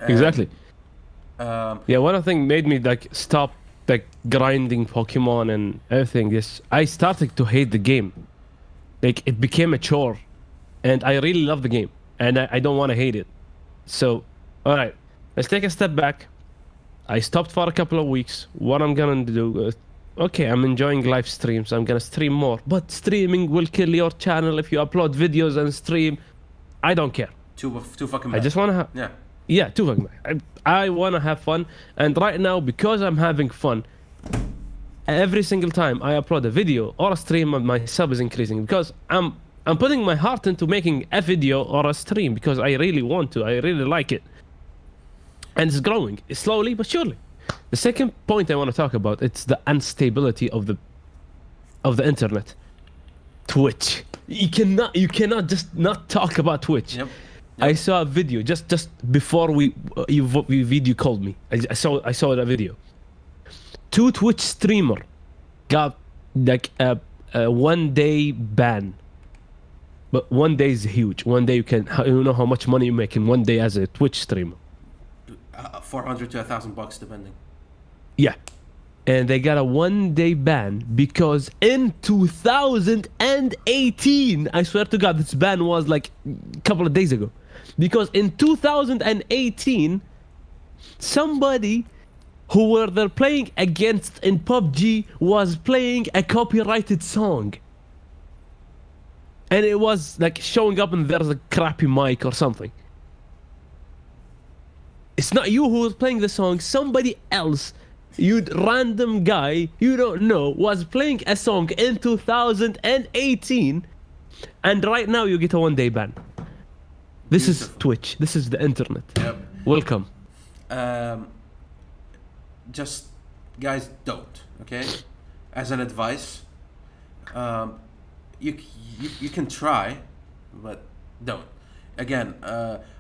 Exactly. Yeah, one of the things made me stop grinding Pokemon and everything is I started to hate the game. It became a chore, and I really love the game, and I don't want to hate it. So, all right, let's take a step back. I stopped for a couple of weeks. What I'm gonna do? Okay, I'm enjoying live streams. I'm gonna stream more. But streaming will kill your channel if you upload videos and stream. I don't care. Too fucking bad. I just wanna have. Yeah, too fucking bad. I wanna have fun, and right now because I'm having fun, every single time I upload a video or a stream, my sub is increasing because I'm putting my heart into making a video or a stream because I really want to. I really like it, and it's growing slowly but surely. The second point I want to talk about, it's the instability of the internet. Twitch. You cannot just not talk about Twitch. Yep. I saw a video just before you video called me. I saw that video. 2 Twitch streamer got a 1-day ban. But 1 day is huge. 1 day you know how much money you make in 1 day as a Twitch streamer. $400 to $1,000 depending. Yeah. And they got a 1-day ban because in 2018, I swear to God, this ban was like a couple of days ago. Because in 2018, somebody who they're playing against in PUBG was playing a copyrighted song. And it was like showing up and there's a crappy mic or something. It's not you who was playing the song, somebody else, you random guy you don't know, was playing a song in 2018, and right now you get a 1-day ban. This is Twitch. This is the internet. Yep. Welcome. Just, guys, don't, okay? As an advice, you can try, but don't. Again,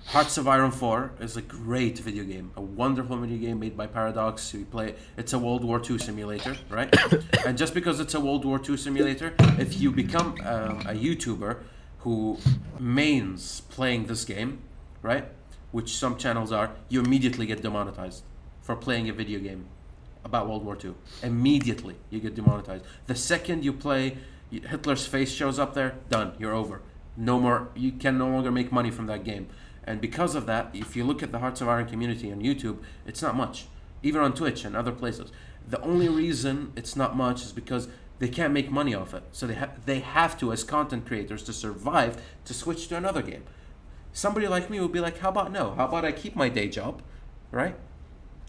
Hearts of Iron 4 is a great video game, a wonderful video game made by Paradox. We play. It's a World War II simulator, right? And just because it's a World War II simulator, if you become a YouTuber who mains playing this game, right, which some channels are, you immediately get demonetized for playing a video game about World War II. Immediately, you get demonetized. The second you play, Hitler's face shows up there, done, you're over. No more, you can no longer make money from that game. And because of that, if you look at the Hearts of Iron community on YouTube, it's not much. Even on Twitch and other places. The only reason it's not much is because they can't make money off it. So they have to, as content creators, to survive, to switch to another game. Somebody like me would be like, how about I keep my day job, right?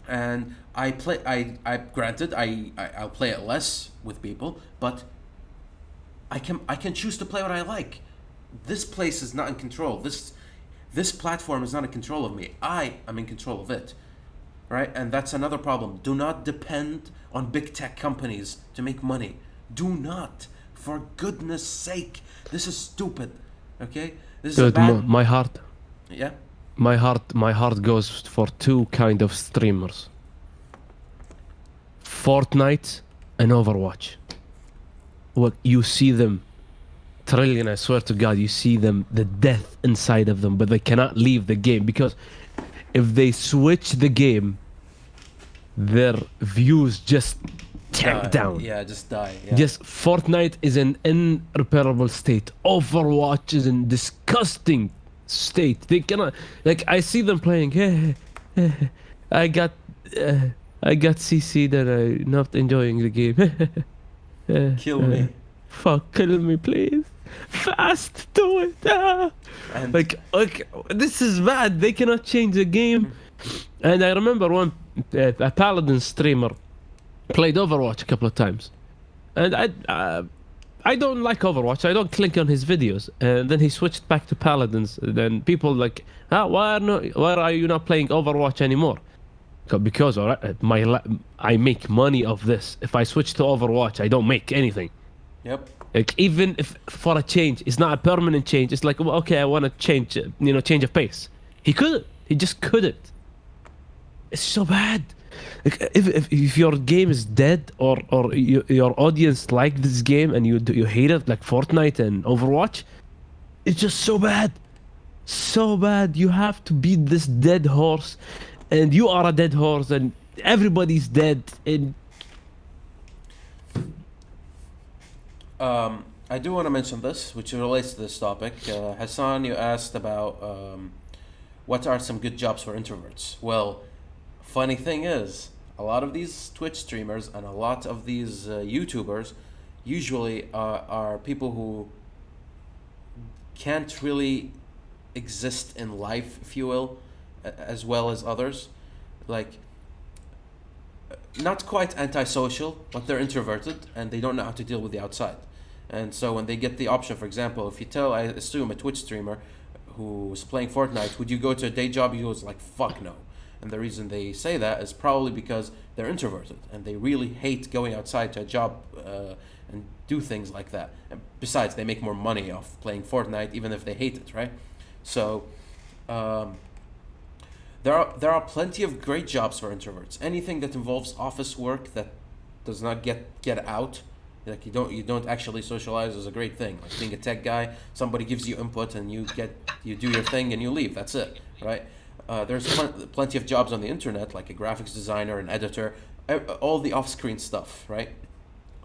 And I'll play it less with people, but I can choose to play what I like. This place is not in control. This platform is not in control of me. I am in control of it, right? And that's another problem. Do not depend on big tech companies to make money. Do not, for goodness sake. This is stupid, okay? This is my heart. Yeah. my heart goes for two kind of streamers: Fortnite and Overwatch. What you see them, Trillion, I swear to God, you see them, the death inside of them, but they cannot leave the game because if they switch the game, their views just tank down. Yeah, just die. Yeah. Just Fortnite is an irreparable state. Overwatch is in disgusting state. They cannot, like, I see them playing. Hey, I got CC'd and I'm not enjoying the game. Kill me. Fuck, kill me, please. Fast, do it. Ah. And Like, this is bad. They cannot change the game. And I remember one a Paladin streamer played Overwatch a couple of times, and I don't like Overwatch. I don't click on his videos. And then he switched back to Paladins. Then people like, why are you not playing Overwatch anymore? Because I make money of this. If I switch to Overwatch, I don't make anything. yep. Like, even if for a change, it's not a permanent change. It's like, well, okay, I want to change, change of pace. He couldn't. He just couldn't. It's so bad. Like, if your game is dead or your audience like this game and you hate it, like Fortnite and Overwatch, it's just so bad. So bad. You have to beat this dead horse, and you are a dead horse, and everybody's dead. And I do want to mention this, which relates to this topic. Hassan, you asked about what are some good jobs for introverts. Well, funny thing is, a lot of these Twitch streamers and a lot of these YouTubers usually are people who can't really exist in life, if you will, as well as others. Like, not quite antisocial, but they're introverted and they don't know how to deal with the outside. And so when they get the option, for example, if you tell, I assume, a Twitch streamer who's playing Fortnite, would you go to a day job? He goes like, fuck no. And the reason they say that is probably because they're introverted and they really hate going outside to a job and do things like that. And besides, they make more money off playing Fortnite, even if they hate it, right? So there are plenty of great jobs for introverts. Anything that involves office work that does not get out, like you don't actually socialize, is a great thing. Like being a tech guy, somebody gives you input and you do your thing and you leave. That's it, right? There's plenty of jobs on the internet, like a graphics designer, an editor, all the off-screen stuff, right?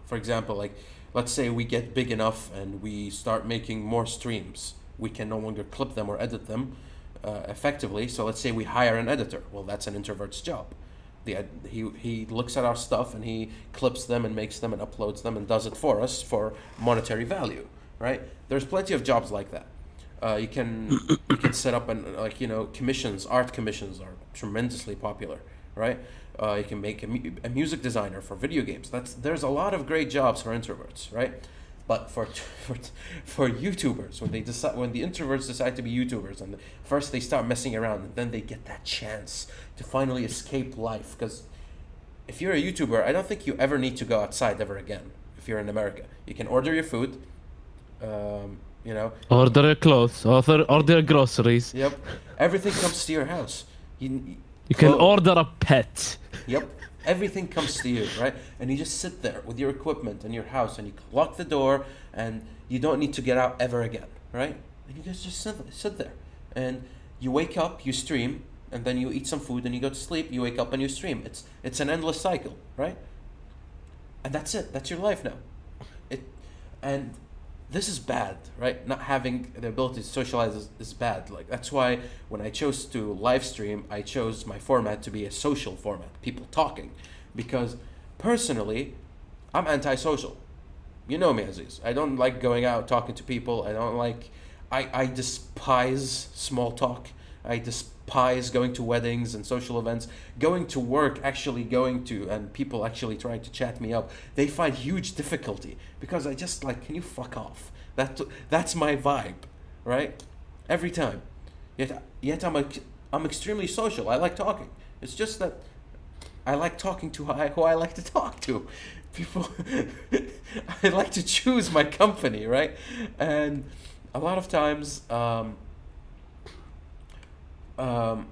For example, like let's say we get big enough and we start making more streams. We can no longer clip them or edit them effectively. So let's say we hire an editor. Well, that's an introvert's job. He looks at our stuff and he clips them and makes them and uploads them and does it for us for monetary value, right? There's plenty of jobs like that. You can set up commissions. Art commissions are tremendously popular, right? You can make a music designer for video games. There's a lot of great jobs for introverts, right? But for YouTubers, when the introverts decide to be YouTubers, and first they start messing around, and then they get that chance to finally escape life. Because if you're a YouTuber, I don't think you ever need to go outside ever again. If you're in America, you can order your food. Order your clothes, order groceries. Yep, everything comes to your house. You can order a pet. Yep. Everything comes to you, right? And you just sit there with your equipment in your house and you lock the door and you don't need to get out ever again, right? And you guys just sit there. And you wake up, you stream, and then you eat some food and you go to sleep, you wake up and you stream. It's an endless cycle, right? And that's it. That's your life now. And this is bad, right? Not having the ability to socialize is bad. Like, that's why when I chose to live stream, I chose my format to be a social format, people talking, because personally, I'm antisocial. You know me, Aziz. I don't like going out talking to people. I despise small talk. I despise going to weddings and social events. Going to work, and people actually trying to chat me up, they find huge difficulty because I just can you fuck off? That's my vibe, right? Every time. Yet I'm extremely social. I like talking. It's just that I like talking to who I like to talk to. People, I like to choose my company, right? And a lot of times, on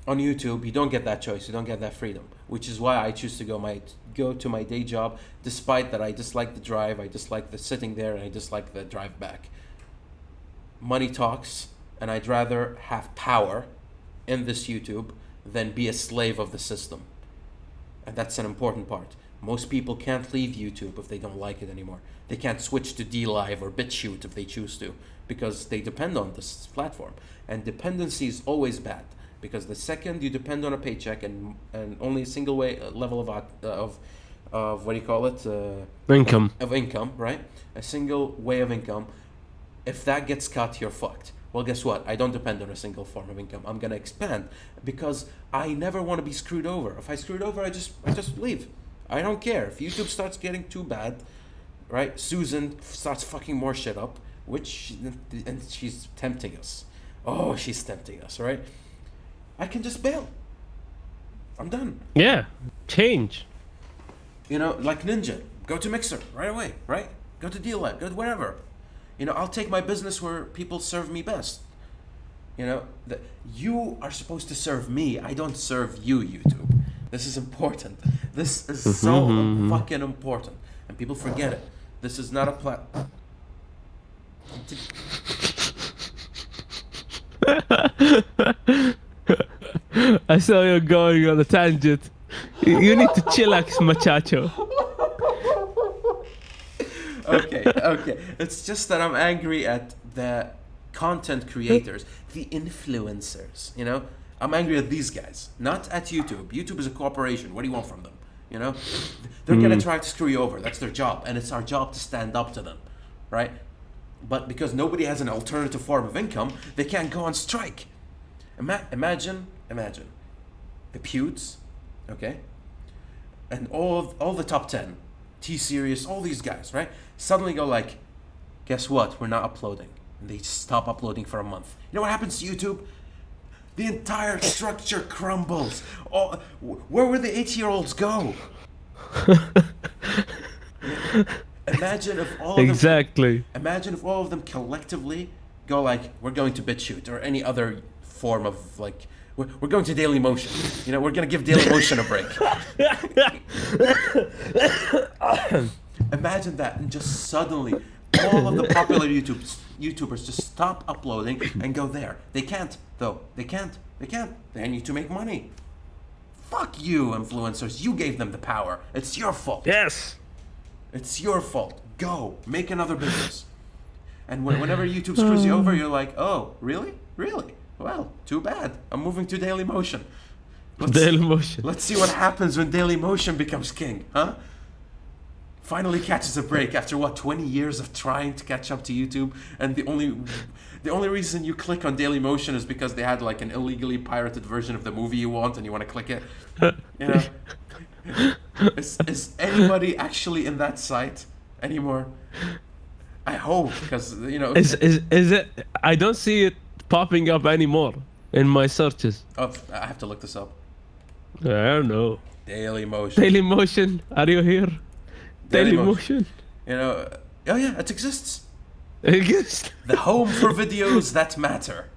YouTube, you don't get that choice. You don't get that freedom, which is why I choose to go to my day job, despite that I dislike the drive, I dislike the sitting there, and I dislike the drive back. Money talks, and I'd rather have power in this YouTube than be a slave of the system. And that's an important part. Most people can't leave YouTube if they don't like it anymore. They can't switch to DLive or BitChute if they choose to, because they depend on this platform. And dependency is always bad, because the second you depend on a paycheck and only a single way level of what do you call it? Income. Of income, right? A single way of income. If that gets cut, you're fucked. Well, guess what? I don't depend on a single form of income. I'm gonna expand because I never want to be screwed over. If I screwed over, I just leave. I don't care. If YouTube starts getting too bad, right? Susan starts fucking more shit up, and she's tempting us. Oh, she's tempting us, right? I can just bail. I'm done. Yeah, change. You know, like Ninja. Go to Mixer right away, right? Go to DLive, go to wherever. You know, I'll take my business where people serve me best. You know, you are supposed to serve me. I don't serve you, YouTube. This is important. This is so fucking important. And people forget it. This is not a I saw you going on a tangent. You need to chillax, muchacho. Okay. It's just that I'm angry at the content creators, the influencers, you know? I'm angry at these guys, not at YouTube. YouTube is a corporation. What do you want from them? You know? They're gonna try to screw you over. That's their job. And it's our job to stand up to them, right? But because nobody has an alternative form of income, they can't go on strike. Imagine the Pewds, okay? And all the top 10, T-Series, all these guys, right? Suddenly go like, guess what? We're not uploading. And they stop uploading for a month. You know what happens to YouTube? The entire structure crumbles. Oh, where will the 8-year-olds go? Imagine if all of them, imagine if all of them collectively go like, we're going to BitChute or any other form of like, we're going to Dailymotion. You know, we're going to give Dailymotion a break. Imagine that, and just suddenly all of the popular YouTubers just stop uploading and go there. They can't, though. They can't. They need to make money. Fuck you, influencers. You gave them the power. It's your fault. Yes. It's your fault. Go. Make another business. And whenever YouTube screws you over, you're like, oh, really? Really? Well, too bad. I'm moving to Dailymotion. Let's see what happens when Dailymotion becomes king, huh? Finally catches a break after what, 20 years of trying to catch up to YouTube, and the only reason you click on Dailymotion is because they had like an illegally pirated version of the movie you want and you want to click it. You know? Is anybody actually in that site anymore? I hope, because you know. Is it? I don't see it popping up anymore in my searches. Oh, I have to look this up. I don't know. Dailymotion. Are you here? Dailymotion. You know. Oh yeah, it exists. It exists. The home for videos that matter.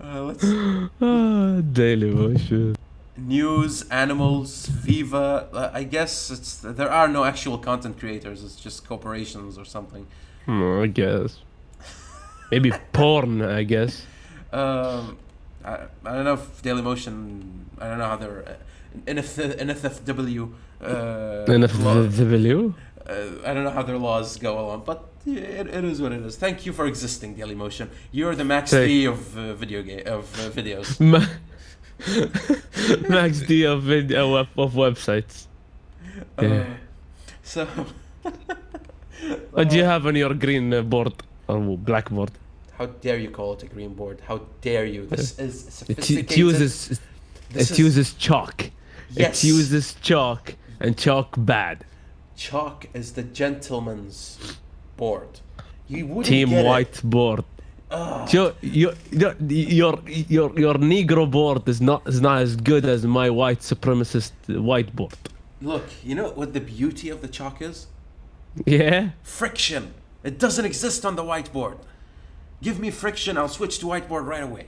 Let's. Dailymotion. News, animals, Viva. I guess there are no actual content creators. It's just corporations or something. I guess. Maybe porn. I guess. I don't know if Dailymotion. I don't know how they're NFFW. NFFW. I don't know how their laws go along, but it is what it is. Thank you for existing, Dailymotion. You're the Max D of videos. Max D of websites. Yeah. So. What do you have on your green board or blackboard? How dare you call it a green board? How dare you? This is sophisticated. It uses chalk. Yes. It uses chalk, and chalk bad. Chalk is the gentleman's board. You wouldn't Team get white board. Your Negro board is not as good as my white supremacist whiteboard. Look, you know what the beauty of the chalk is? Yeah. Friction. It doesn't exist on the whiteboard. Give me friction, I'll switch to whiteboard right away.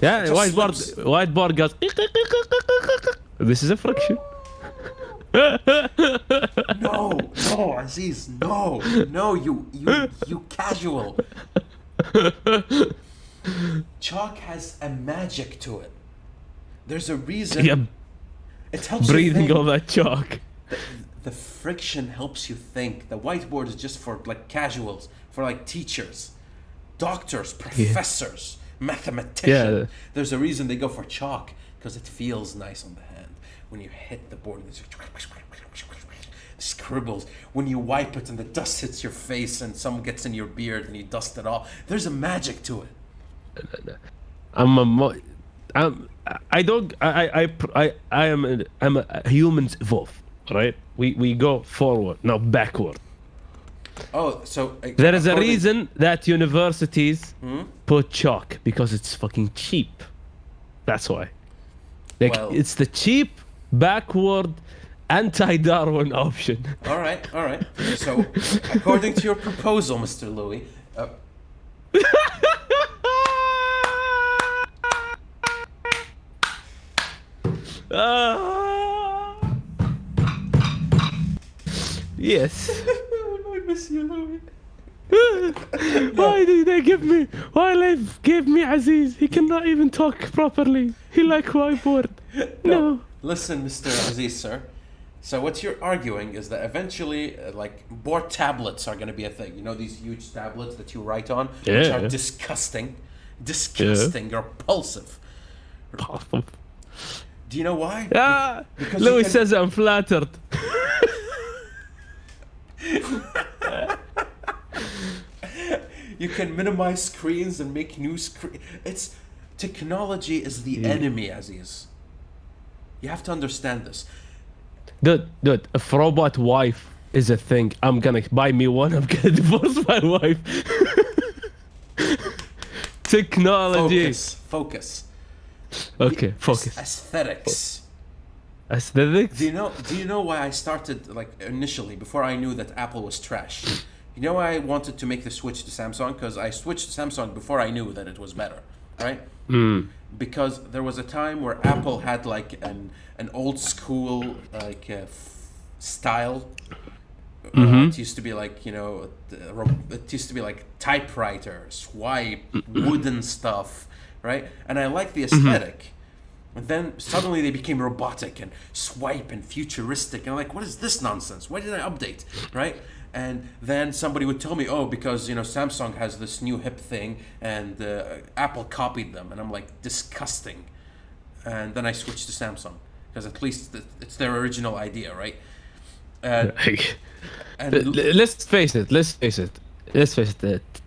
Yeah, Just slips. whiteboard goes. This is a friction. No, Aziz, no, you casual. Chalk has a magic to it. There's a reason. Yeah, It helps you breathing think. all that chalk. The friction helps you think. The whiteboard is just for like casuals, for like teachers, doctors, professors, mathematicians. Yeah. There's a reason they go for chalk, because it feels nice on the hand when you hit the board. It's scribbles. When you wipe it and the dust hits your face and some gets in your beard and you dust it off. There's a magic to it. Humans evolve, right? We go forward, not backward. Oh, so There is a reason that universities put chalk, because it's fucking cheap. That's why. Like, Well- it's the cheap, backward, anti-Darwin option. All right. So, according to your proposal, Mr. Louis, Yes. I miss you, Louis. Why did they give me? Why they gave me Aziz? He cannot even talk properly. He like whiteboard. No. Listen, Mr. Aziz, sir. So what you're arguing is that eventually, like, board tablets are going to be a thing. You know, these huge tablets that you write on, which Yeah. are disgusting, repulsive. Do you know why? Ah, Because Louis you can- says I'm flattered. You can minimize screens and make new screen. It's technology is the enemy, Aziz. You have to understand this. Dude, if robot wife is a thing, I'm gonna buy me one. I'm gonna divorce my wife. Technology. Focus. Okay, focus. Aesthetics. Aesthetics. Do you know why I started, like, initially, before I knew that Apple was trash? You know why I wanted to make the switch to Samsung? Because I switched to Samsung before I knew that it was better, right? Because there was a time where Apple had like an old school like style. It used to be like, you know, it used to be like typewriter, swipe, wooden stuff, right? And I liked the aesthetic. And then suddenly they became robotic and swipe and futuristic. And I'm like, what is this nonsense? Why did I update, right? And then somebody would tell me, oh, because, you know, Samsung has this new hip thing and Apple copied them. And I'm like, disgusting. And then I switched to Samsung because at least it's their original idea, right? And Let's face it.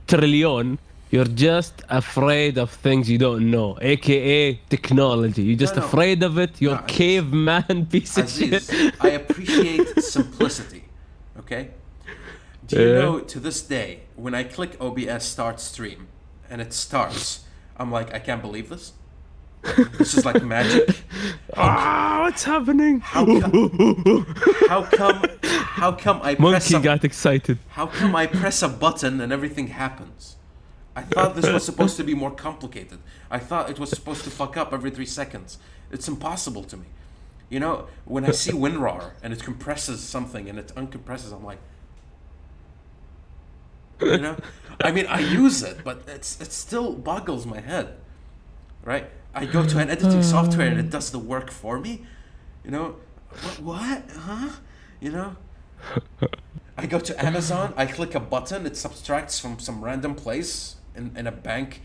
Trillion. You're just afraid of things you don't know, aka technology. You're just No. afraid of it. You're No, caveman piece of Aziz, shit. I appreciate simplicity, okay? Do you know, to this day, when I click OBS start stream and it starts, I'm like, I can't believe this. This is like magic. What's happening? How come I press Monkey got excited. How come I press a button and everything happens? I thought this was supposed to be more complicated. I thought it was supposed to fuck up every 3 seconds. It's impossible to me. You know, when I see WinRAR and it compresses something and it uncompresses, I'm like, you know? I mean, I use it, but it still boggles my head, right? I go to an editing software and it does the work for me. You know, what? Huh? You know? I go to Amazon, I click a button, it subtracts from some random place in a bank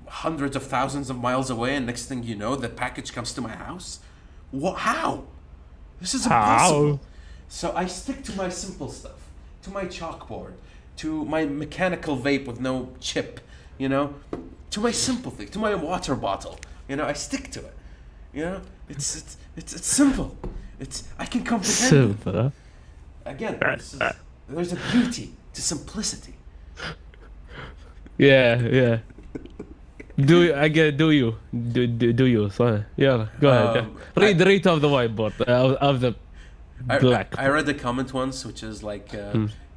hundreds of thousands of miles away, and next thing you know, the package comes to my house. What? How? This is impossible. So I stick to my simple stuff, to my chalkboard, to my mechanical vape with no chip, you know, to my simple thing, to my water bottle. You know, I stick to it. You know, it's simple. I can comprehend it. Simple, huh? Again, there's a beauty to simplicity. Yeah. Do you? So, yeah, go ahead. Read off the whiteboard of the black. I read a comment once, which is like,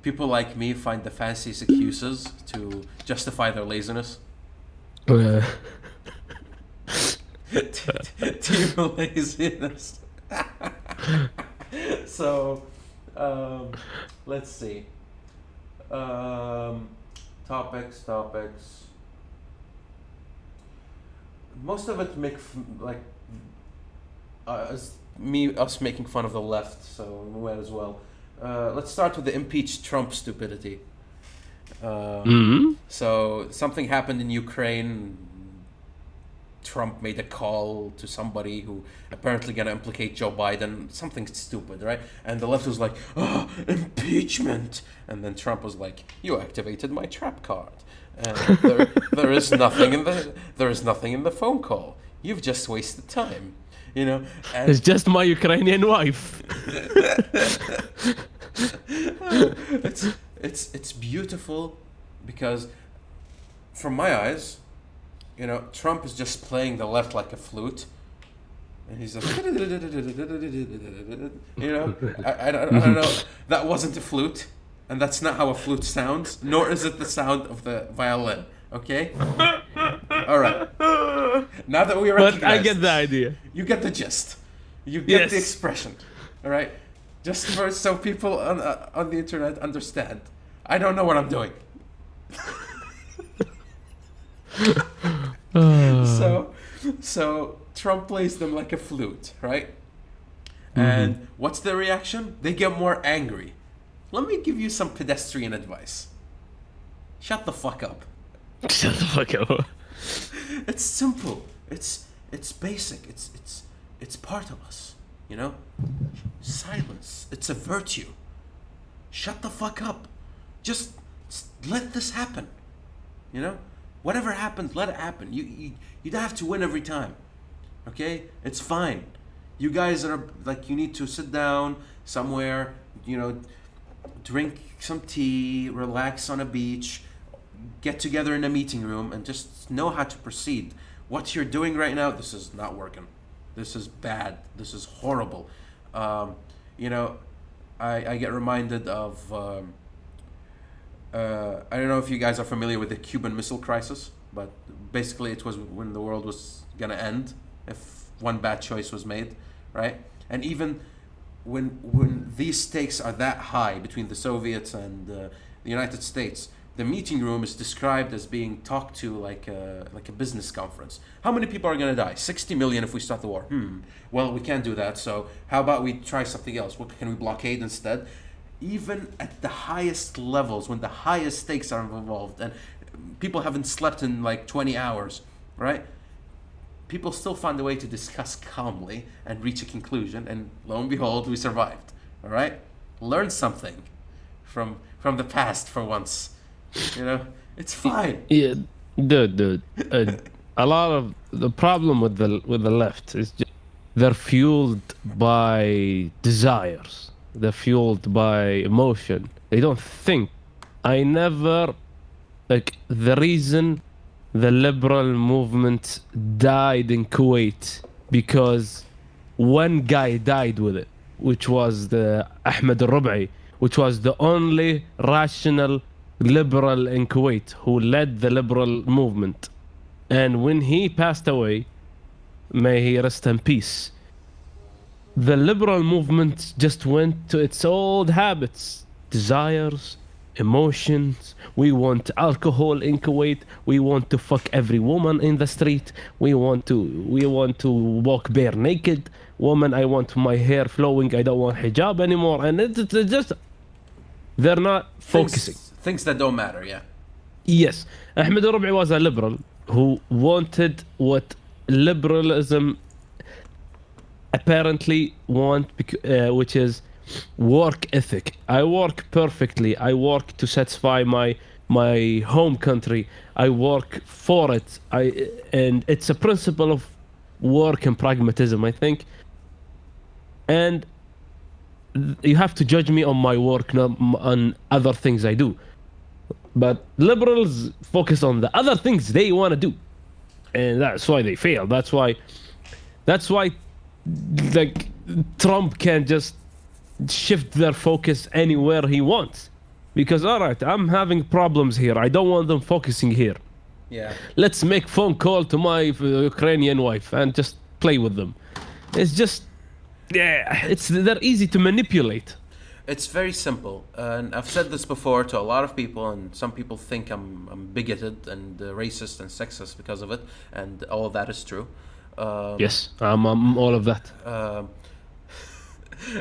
people like me find the fanciest excuses to justify their laziness. Team laziness. So, let's see. Topics. Most of it us making fun of the left, so we might as well. Let's start with the impeach Trump stupidity. So something happened in Ukraine. Trump made a call to somebody who apparently gonna implicate Joe Biden. Something stupid, right? And the left was like, "Oh, impeachment!" And then Trump was like, "You activated my trap card. And there is nothing in the phone call. You've just wasted time." You know, and It's just my Ukrainian wife. it's beautiful because, from my eyes, you know, Trump is just playing the left like a flute, and he's like, you know, I don't know. That wasn't a flute, and that's not how a flute sounds, nor is it the sound of the violin. Okay. All right. Now that we recognize, But I get the idea. you get the gist. You get the Yes. expression. All right. Just so people on the internet understand. I don't know what I'm doing. So Trump plays them like a flute, right? And what's their reaction? They get more angry. Let me give you some pedestrian advice. Shut the fuck up. Shut the fuck up. It's simple. It's basic. It's part of us, you know? Silence. It's a virtue. Shut the fuck up. Just let this happen. You know? Whatever happens, let it happen. You don't have to win every time. Okay? It's fine. You guys are like, you need to sit down somewhere, you know, drink some tea, relax on a beach, get together in a meeting room, and just know how to proceed. What you're doing right now, this is not working. This is bad. This is horrible. You know, I get reminded of, I don't know if you guys are familiar with the Cuban Missile Crisis, but basically it was when the world was gonna end if one bad choice was made, right? And even when these stakes are that high between the Soviets and the United States, the meeting room is described as being talked to like a business conference. How many people are gonna die? 60 million if we start the war. Well, we can't do that. So how about we try something else? What can we blockade instead? Even at the highest levels, when the highest stakes are involved, and people haven't slept in like 20 hours, right? People still find a way to discuss calmly and reach a conclusion, and lo and behold, we survived. All right, learn something from the past for once. You know, it's fine. Yeah, dude. A lot of the problem with the left is just they're fueled by desires. They're fueled by emotion. They don't think. I never like the reason the liberal movement died in Kuwait because one guy died with it, which was the Ahmed al-Rubai, which was the only rational liberal in Kuwait who led the liberal movement. And when he passed away, may he rest in peace, the liberal movement just went to its old habits, desires, emotions. We want alcohol in Kuwait. We want to fuck every woman in the street. We want to walk bare naked. Woman, I want my hair flowing. I don't want hijab anymore. And it's just they're not focusing. Things that don't matter. Yeah. Yes, Ahmed al-Rubai was a liberal who wanted what liberalism apparently want, which is work ethic. I work perfectly. I work to satisfy my home country. I work for it. And it's a principle of work and pragmatism, I think. And you have to judge me on my work, not on other things I do. But liberals focus on the other things they want to do, and that's why they fail. That's why like Trump can just shift their focus anywhere he wants. Because all right, I'm having problems here. I don't want them focusing here. Yeah. Let's make phone call to my Ukrainian wife and just play with them. It's just, yeah, they're easy to manipulate. It's very simple, and I've said this before to a lot of people, and some people think I'm bigoted and racist and sexist because of it, and all of that is true. Yes, I'm all of that.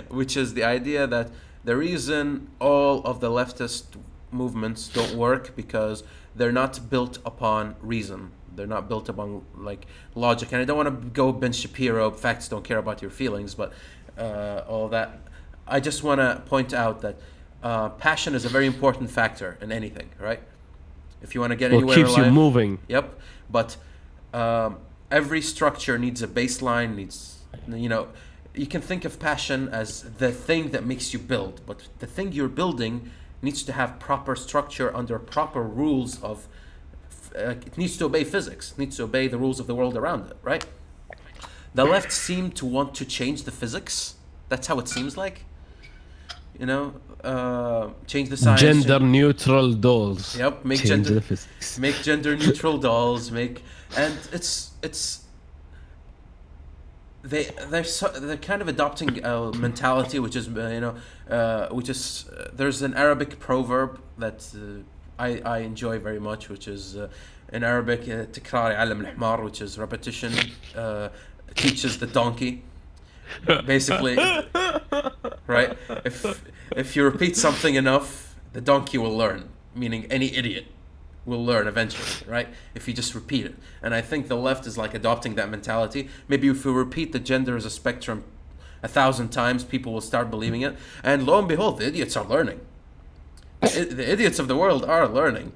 Which is the idea that the reason all of the leftist movements don't work because they're not built upon reason. They're not built upon like logic. And I don't want to go Ben Shapiro, facts don't care about your feelings, but all that. I just want to point out that passion is a very important factor in anything, right? If you want to get anywhere keeps in life, you moving. Yep, but every structure needs a baseline. You can think of passion as the thing that makes you build, but the thing you're building needs to have proper structure under proper rules of. It needs to obey physics. It needs to obey the rules of the world around it, right? The left seem to want to change the physics. That's how it seems like. Change the science. Gender neutral dolls. Yep, Change the physics. make gender neutral dolls. And they're kind of adopting a mentality which is there's an Arabic proverb that I enjoy very much, which is in Arabic تكرار يعلم الحمار, which is repetition teaches the donkey. Basically, right? If you repeat something enough, the donkey will learn. Meaning any idiot will learn eventually, right? If you just repeat it. And I think the left is like adopting that mentality. Maybe if we repeat the gender as a spectrum 1,000 times, people will start believing it. And lo and behold, the idiots are learning. The idiots of the world are learning.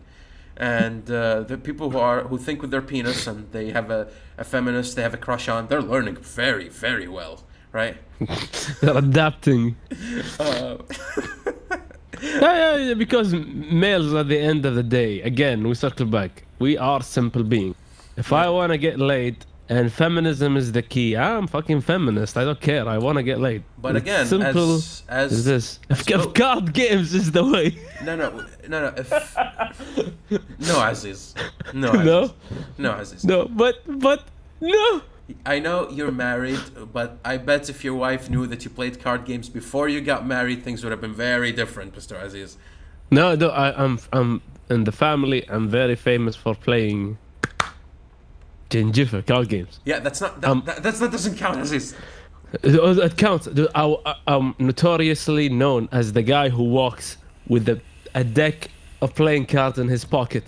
And the people who think with their penis and they have a feminist they have a crush on, they're learning very, very well, right? They're adapting. Yeah, because males at the end of the day, again, we circle back. We are simple beings. If I want to get laid and feminism is the key, I'm fucking feminist. I don't care. I want to get laid. But it's again, simple as this. If card games is the way. No. No, Aziz. No, Aziz. No? No, Aziz. No, but no. I know you're married, but I bet if your wife knew that you played card games before you got married, things would have been very different, Mr. Aziz. No, I'm in the family. I'm very famous for playing Gingifer card games. Yeah, that doesn't count, Aziz. It counts. I'm notoriously known as the guy who walks with a deck of playing cards in his pocket.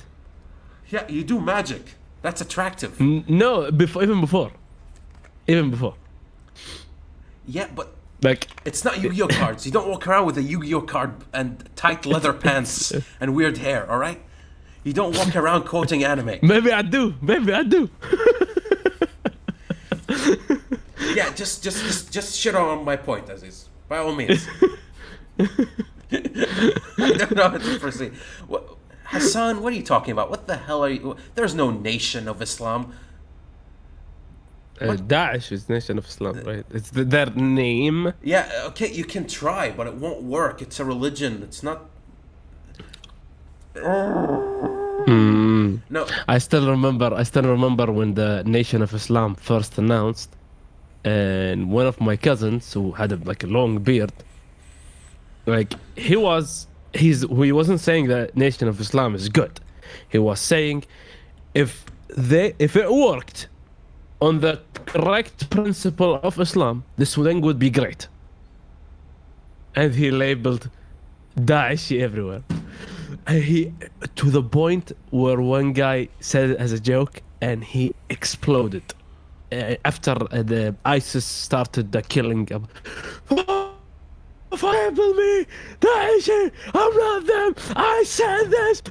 Yeah, you do magic. That's attractive. No, even before. Yeah, but like it's not Yu-Gi-Oh cards. You don't walk around with a Yu-Gi-Oh card and tight leather pants and weird hair, all right? You don't walk around quoting anime. Maybe I do. Yeah, just shit on my point, Aziz. By all means. I don't know how to proceed. Hassan, what are you talking about? What the hell are you? There's no nation of Islam. Daesh is Nation of Islam, right? It's their name. Yeah, okay, you can try, but it won't work. It's a religion. It's not. No. I still remember when the Nation of Islam first announced, and one of my cousins who had a long beard, like he wasn't saying that Nation of Islam is good. He was saying if it worked on the correct principle of Islam, this thing would be great. And he labeled Daesh everywhere. And he, to the point where one guy said it as a joke and he exploded. After the ISIS started the killing of Fireball me, Daesh, I'm not them, I said this,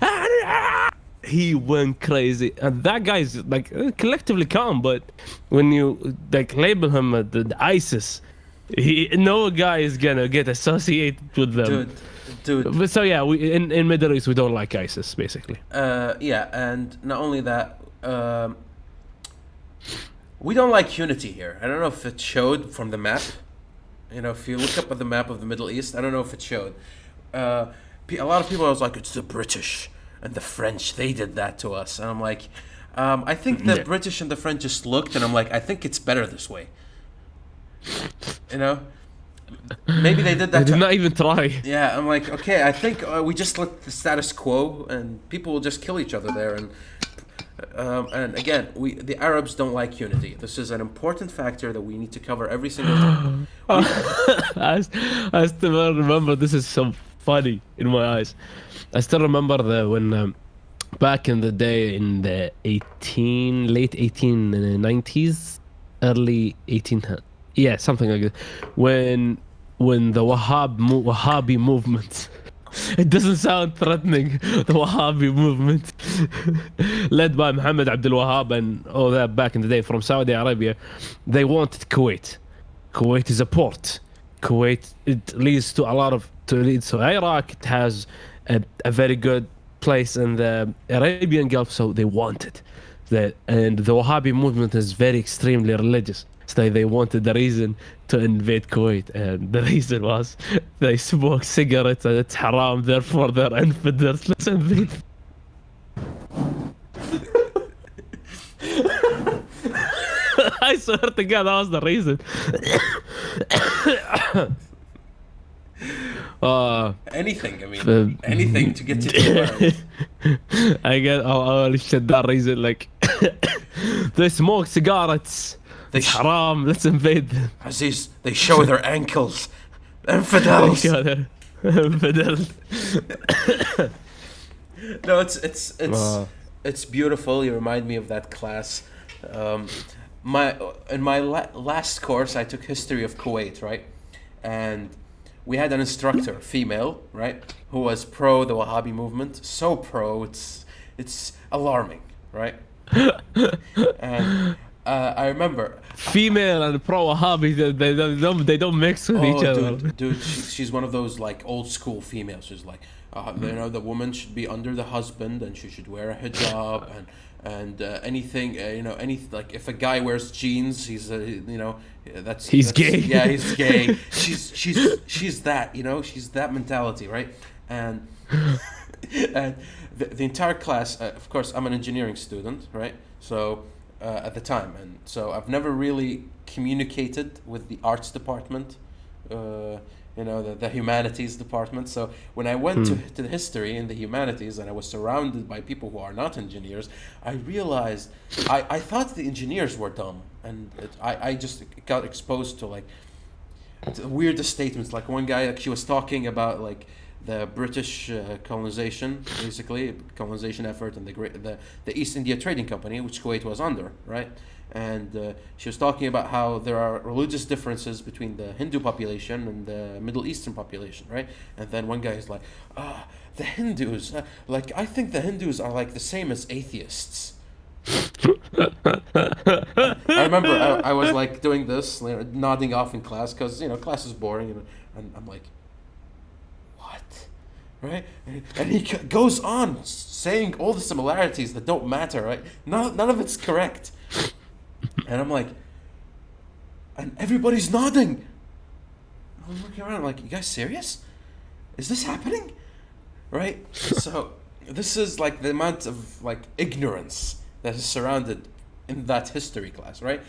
he went crazy. And that guy's collectively calm, but when you label him the ISIS, no guy is gonna get associated with them. Dude. But so yeah, we in Middle East we don't like ISIS basically. Yeah, and not only that, we don't like unity here. I don't know if it showed from the map. If you look up at the map of the Middle East, I don't know if it showed. a lot of people was like, it's the British and the French, they did that to us. And I'm like, I think the British and the French just looked, and I'm like, I think it's better this way. You know, maybe they did that. They did not even try. Yeah, I'm like, okay, I think we just let the status quo, and people will just kill each other there. And again, the Arabs don't like unity. This is an important factor that we need to cover every single time. I still remember, this is so funny in my eyes. I still remember when back in the day, in the late 1890s, early 1800s, yeah, something like that, when the Wahhabi movement, it doesn't sound threatening, the Wahhabi movement, led by Muhammad Abdul Wahhab and all that back in the day from Saudi Arabia, they wanted Kuwait. Kuwait is a port. Kuwait, it leads to a lot of, so Iraq, it has a very good place in the Arabian Gulf, so they wanted that. And the Wahhabi movement is very extremely religious, so they wanted the reason to invade Kuwait, and the reason was they smoke cigarettes and it's haram, therefore they're infidels, let's invade. I swear to God, that was the reason. Anything, I mean, anything to get you to I get, oh shit, that reason, like, they smoke cigarettes, it's haram, let's invade them. Aziz, they show their ankles. Infidels. Infidels. No, it's beautiful. You remind me of that class. In my last course, I took history of Kuwait, right? And we had an instructor, female, right, who was pro the Wahhabi movement. So pro, it's alarming, right? And I remember female and pro Wahhabi, they don't mix with each other. Dude, she's one of those like old school females. She's like, you know, the woman should be under the husband, and she should wear a hijab, and anything, you know, like if a guy wears jeans, he's you know, that's gay. Yeah, he's gay. she's that, you know, she's that mentality, right? And the entire class, of course, I'm an engineering student, right? So at the time, and so I've never really communicated with the arts department, you know, the humanities department. So when I went to the history in the humanities, and I was surrounded by people who are not engineers, I realized I thought the engineers were dumb, and I just got exposed to like the weirdest statements. Like one guy, like, she was talking about like the British colonization, basically colonization effort, and the East India Trading Company, which Kuwait was under, right? And she was talking about how there are religious differences between the Hindu population and the Middle Eastern population, right? And then one guy is like, the Hindus, like, I think the Hindus are like the same as atheists. I remember I was like doing this, you know, nodding off in class, because, you know, class is boring, and I'm like, right? And he goes on saying all the similarities that don't matter, right? None of it's correct. And I'm like, and everybody's nodding. I'm looking around, I'm like, you guys serious? Is this happening? Right? So this is like the amount of like ignorance that is surrounded in that history class, right?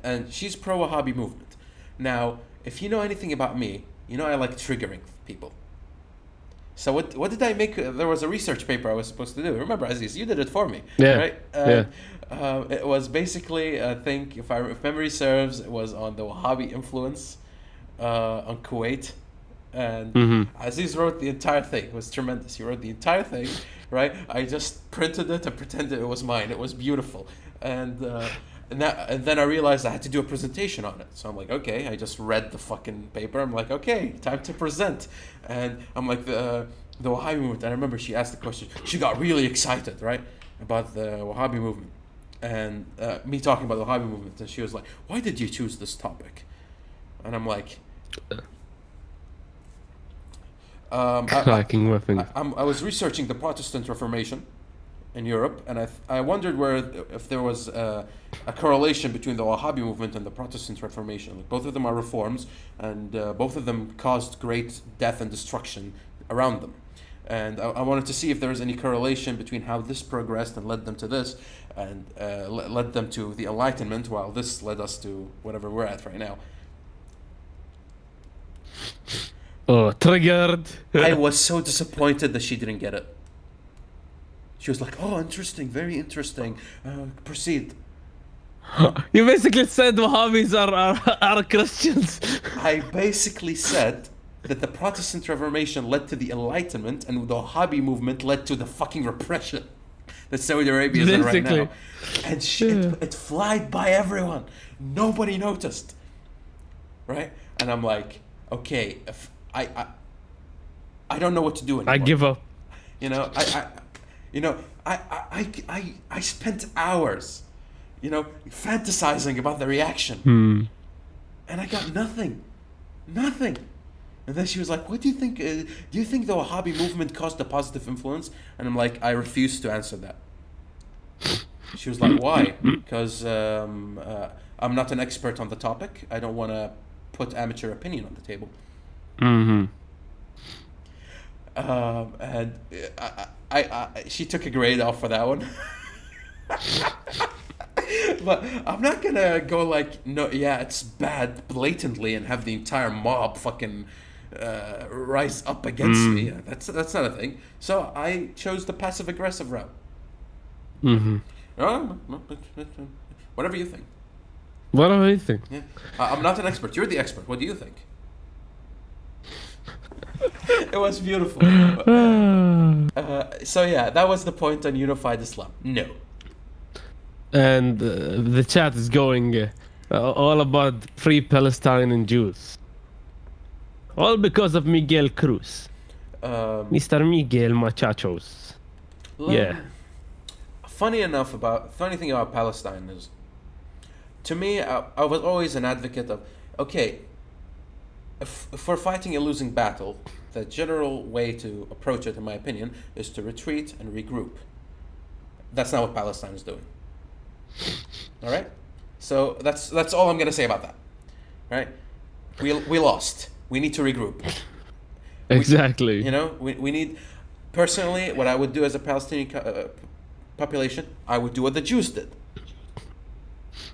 And she's pro Wahhabi movement. Now, if you know anything about me, you know I like triggering people. So what did I make? There was a research paper I was supposed to do. Remember, Aziz, you did it for me, right? It was basically, I think, if memory serves, it was on the Wahhabi influence on Kuwait. And Aziz wrote the entire thing. It was tremendous. He wrote the entire thing, right? I just printed it and pretended it was mine. It was beautiful. And then I realized I had to do a presentation on it. So I'm like, okay, I just read the fucking paper. I'm like, okay, time to present. And I'm like, the Wahhabi movement. And I remember she asked the question. She got really excited, right, about the Wahhabi movement. And me talking about the Wahhabi movement. And she was like, why did you choose this topic? And I'm like, I was researching the Protestant Reformation in Europe, and I wondered if there was a correlation between the Wahhabi movement and the Protestant Reformation. Like, both of them are reforms, and both of them caused great death and destruction around them. I wanted to see if there was any correlation between how this progressed and led them to this, and led them to the Enlightenment, while this led us to whatever we're at right now. Oh, triggered. I was so disappointed that she didn't get it. She was like, "Oh, interesting, very interesting. Proceed." You basically said Wahhabis are Christians. I basically said that the Protestant Reformation led to the Enlightenment, and the Wahhabi movement led to the fucking repression that Saudi Arabia is in right now. And it flied by everyone. Nobody noticed. Right? And I'm like, okay, if I don't know what to do anymore. I give up. You know, I spent hours, fantasizing about the reaction. And I got nothing. Nothing. And then she was like, "What do you think? Do you think the Wahhabi movement caused a positive influence?" And I'm like, "I refuse to answer that." She was like, "Why?" Because I'm not an expert on the topic. I don't want to put amateur opinion on the table. Mm-hmm. And she took a grade off for that one. But I'm not gonna go like, no, yeah, it's bad blatantly and have the entire mob fucking rise up against me. That's not a thing. So I chose the passive aggressive route. Mm-hmm. Whatever you think. Whatever you think. Yeah. I'm not an expert. You're the expert. What do you think? It was beautiful. So yeah, that was the point on unified Islam. No. And the chat is going all about free Palestinian Jews. All because of Miguel Cruz. Mr. Miguel Machachos. Yeah. Funny thing about Palestine is, to me, I was always an advocate of, okay, if we're fighting a losing battle, the general way to approach it, in my opinion, is to retreat and regroup. That's not what Palestine is doing. All right, so that's all I'm gonna say about that. Right, we lost. We need to regroup. Exactly. We need. Personally, what I would do as a Palestinian population, I would do what the Jews did.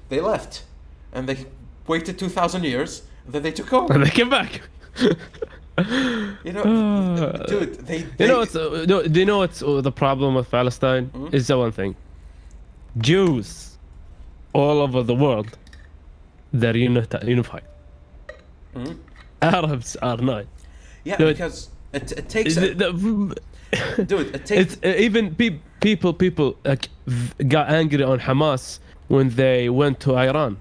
They left, and they waited 2,000 years, and then they took over. And they came back. Dude, they do you know what's the problem with Palestine? Is the one thing. Jews all over the world, they're unified. Arabs are not. Yeah, because it takes... Dude, it takes... even people like, got angry on Hamas when they went to Iran.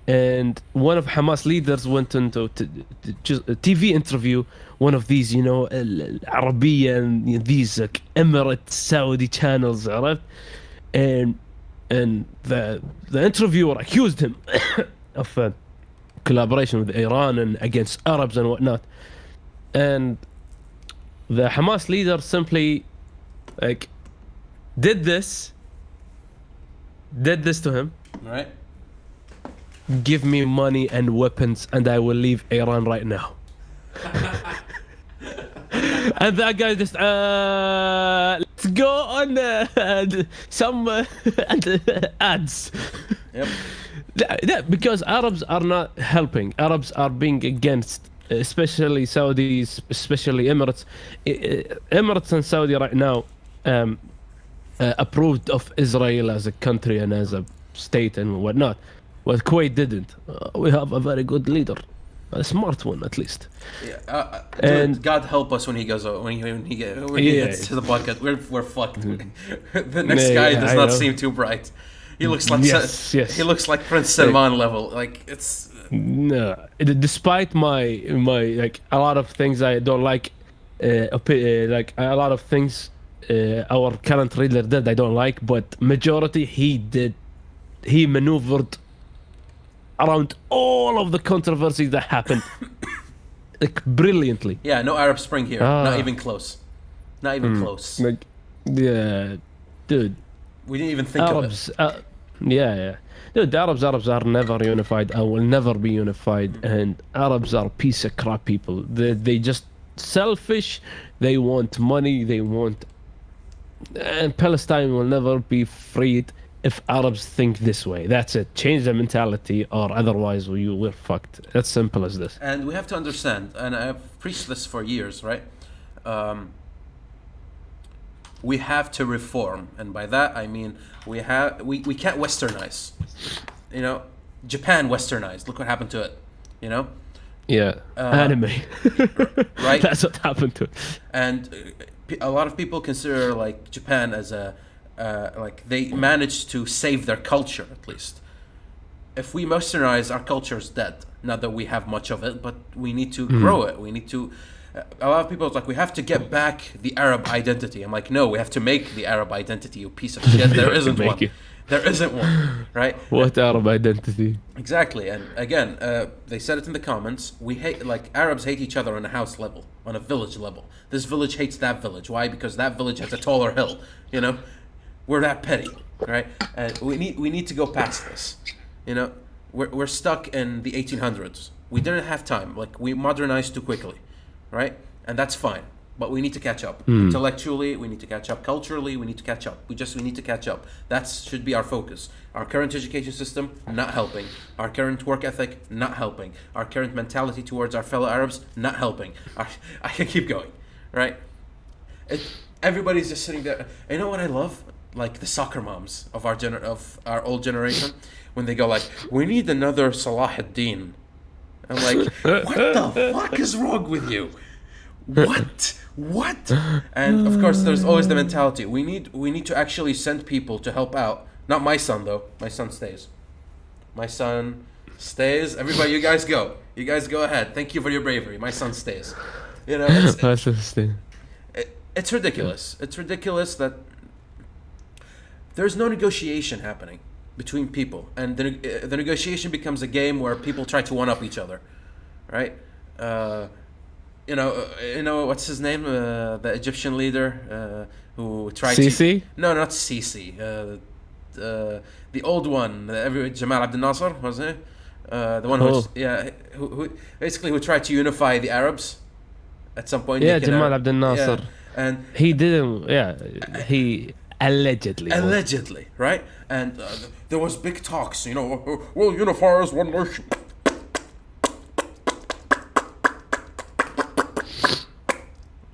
And one of Hamas leaders went into a TV interview, one of these, Arabian, these Emirates, Saudi channels, right? And the interviewer accused him of collaboration with Iran and against Arabs and whatnot. And the Hamas leader simply did this to him. Right. Give me money and weapons and I will leave Iran right now. And that guy just let's go on some ads. Yep. Because Arabs are not helping. Arabs are being against, especially Saudis, especially Emirates. Emirates and Saudi right now approved of Israel as a country and as a state and whatnot. But Kuwait didn't. We have a very good leader, a smart one at least. Yeah, and God help us when he goes when he gets to the bucket. We're fucked. The next guy does not seem too bright. He looks like he looks like Prince Salman level. Like it's no. Despite my like a lot of things I don't like, like a lot of things our current leader did I don't like, but majority he maneuvered around all of the controversies that happened like brilliantly. Yeah, no Arab Spring here. Not even close. Not even close. Like, yeah, dude. We didn't even think Arabs, of it. Yeah. Dude, Arabs are never unified. I will never be unified. And Arabs are piece of crap people. They just selfish. They want money. They want, and Palestine will never be freed if Arabs think this way. That's it. Change the mentality, or otherwise we're fucked. As simple as this. And we have to understand, and I've preached this for years, right? We have to reform, and by that I mean we can't westernize. You know, Japan westernized. Look what happened to it. You know. Yeah, anime. Right. That's what happened to it. And a lot of people consider like Japan as a like they managed to save their culture at least. If we westernize, our culture is dead. Not that we have much of it, but we need to grow it. We need to. A lot of people are like, we have to get back the Arab identity. I'm like, no, we have to make the Arab identity. You piece of shit. There isn't one. There isn't one, right? What Arab identity? Exactly. And again, they said it in the comments. We hate, like, Arabs hate each other on a house level, on a village level. This village hates that village. Why? Because that village has a taller hill. You know, we're that petty, right? And we need to go past this. You know, we're stuck in the 1800s. We didn't have time. Like, we modernized too quickly, right? And that's fine. But we need to catch up. Intellectually, we need to catch up. Culturally, we need to catch up. We need to catch up. That should be our focus. Our current education system, not helping. Our current work ethic, not helping. Our current mentality towards our fellow Arabs, not helping. I can keep going, right? Everybody's just sitting there. You know what I love? Like the soccer moms of our old generation, when they go like, "We need another Salah ad-Din." I'm like, what the fuck is wrong with you? What? And of course, there's always the mentality. We need to actually send people to help out. Not my son though. My son stays. Everybody, you guys go. You guys go ahead. Thank you for your bravery. My son stays. You know, it's ridiculous. It's ridiculous that there's no negotiation happening between people, and the negotiation becomes a game where people try to one up each other, right? You know what's his name? The Egyptian leader who tried Sisi? to. No, not Sisi. The old one, Jamal Abdel Nasser, was it? The one who basically tried to unify the Arabs at some point. Yeah, Jamal Abdel Nasser. Yeah. And he didn't. Yeah, he allegedly, right? And there was big talks. You know, we'll unify as one nation.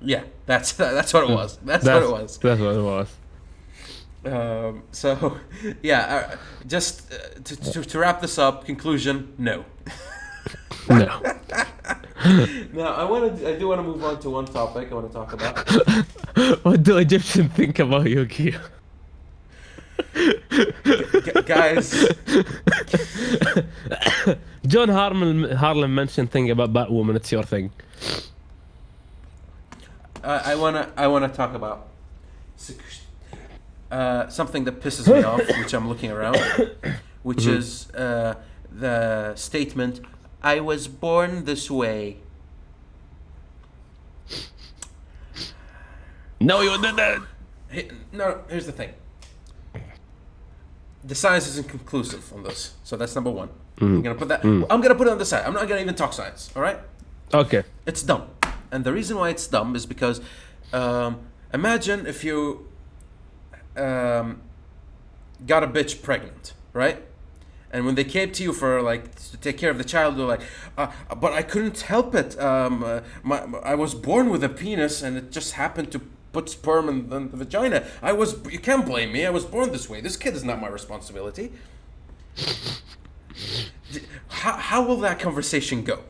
Yeah, that's what it was. That's what it was. That's what it was. So, yeah, just to wrap this up, conclusion: no. No. Now, I do want to move on to one topic I want to talk about. What do Egyptians think about Yugioh? Guys, John Harlem mentioned thing about Batwoman. It's your thing. I wanna talk about something that pisses me off, which I'm looking around, which is the statement, "I was born this way." No, you didn't. No, here's the thing. The science isn't conclusive on this, so that's number one. I'm gonna put that. I'm gonna put it on the side. I'm not gonna even talk science. All right? Okay. It's dumb, and the reason why it's dumb is because imagine if you got a bitch pregnant, right? And when they came to you for like to take care of the child, they're like, "But I couldn't help it. I was born with a penis, and it just happened to put sperm in the vagina. You can't blame me. I was born this way. This kid is not my responsibility." How will that conversation go,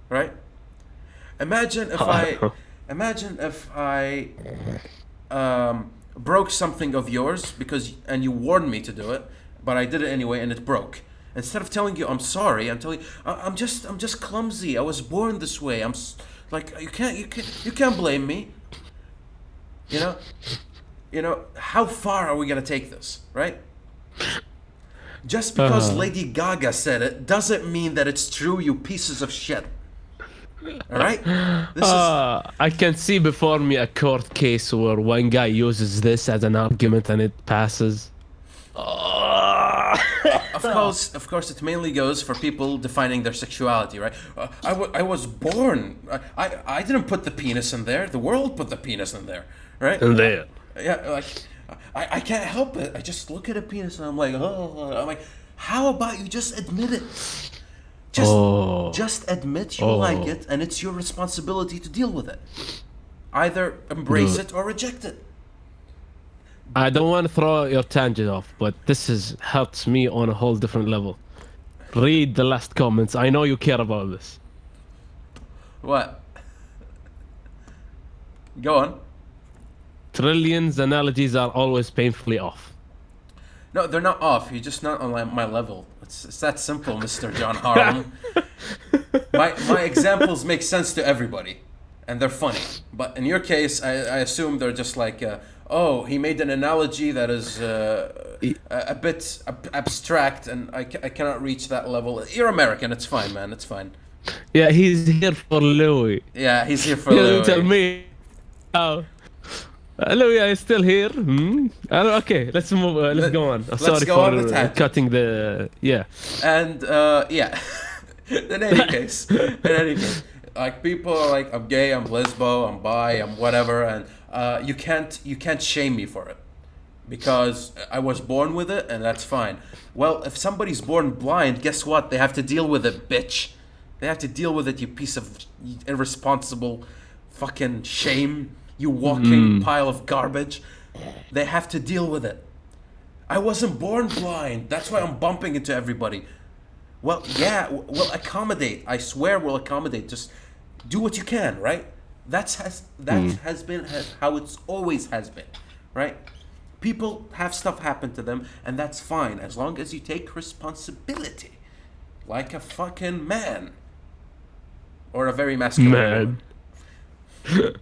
right? Imagine if I broke something of yours and you warned me to do it, but I did it anyway and it broke. Instead of telling you I'm sorry, I'm telling you I'm just clumsy. I was born this way. You can't blame me. You know, how far are we gonna take this, right? Just because Lady Gaga said it doesn't mean that it's true, you pieces of shit. All right? I can see before me a court case where one guy uses this as an argument and it passes. Of course, it mainly goes for people defining their sexuality, right? I was born. I didn't put the penis in there. The world put the penis in there, right? And there. Yeah, like I can't help it. I just look at a penis and I'm like, oh. I'm like, how about you just admit it? Just admit you like it, and it's your responsibility to deal with it. Either embrace it or reject it. I don't want to throw your tangent off, but this helps me on a whole different level. Read the last comments. I know you care about this. What? Go on. Trillions analogies are always painfully off. No, they're not off. You're just not on my level. It's that simple, Mr. John Harlem. my examples make sense to everybody, and they're funny. But in your case, I assume they're just like, oh, he made an analogy that is a bit abstract, and I cannot reach that level. You're American. It's fine, man. It's fine. Yeah, he's here for Louis. Yeah, he's here for You Louis. tell me. Oh. Louis, are you still here? Okay, let's move. Let's go on. Sorry go for on the cutting the. Yeah. And yeah, in any case, like people are like, I'm gay, I'm lesbo, I'm bi, I'm whatever, and you can't shame me for it because I was born with it, and that's fine. Well, if somebody's born blind, guess what? They have to deal with it, bitch. They have to deal with it, you piece of irresponsible fucking shame. You walking pile of garbage. They have to deal with it. I wasn't born blind. That's why I'm bumping into everybody. Well, yeah, we'll accommodate. I swear we'll accommodate. Just do what you can, right? That has been how it's always has been, right? People have stuff happen to them, and that's fine as long as you take responsibility, like a fucking man, or a very masculine man.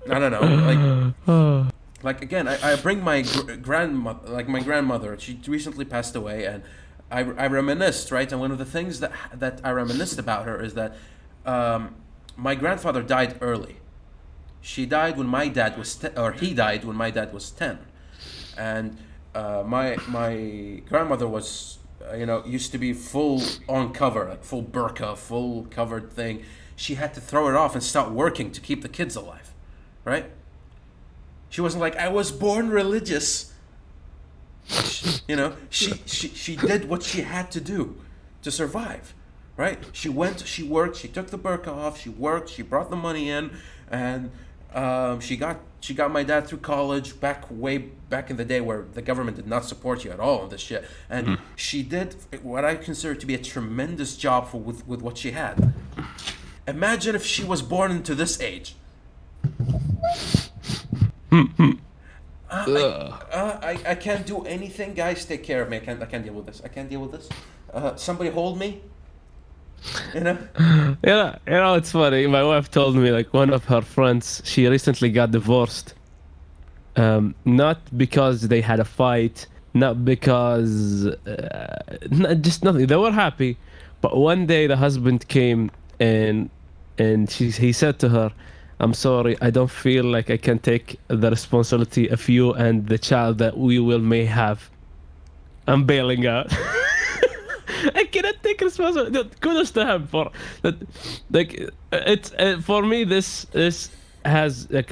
I don't know, like again, I bring my grandmother, like my grandmother. She recently passed away, and I reminisced, right? And one of the things that I reminisced about her is that my grandfather died early. She died when my dad was he died when my dad was 10, and my grandmother was used to be full on cover, like full burqa, full covered thing. She had to throw it off and start working to keep the kids alive. Right? She wasn't like, I was born religious. She did what she had to do to survive. Right? She went, she worked, she took the burqa off, she worked, she brought the money in, and she got my dad through college way back in the day where the government did not support you at all on this shit. And she did what I consider to be a tremendous job with what she had. Imagine if she was born into this age. I can't do anything, guys. Take care of me. I can't deal with this. I can't deal with this. Somebody hold me. Yeah, it's funny. My wife told me, like, one of her friends, she recently got divorced. Not because they had a fight, not because just nothing. They were happy, but one day the husband came and he said to her, I'm sorry, I don't feel like I can take the responsibility of you and the child that we may have. I'm bailing out. I cannot take responsibility. Kudos to him for that. Like, it's for me, this has like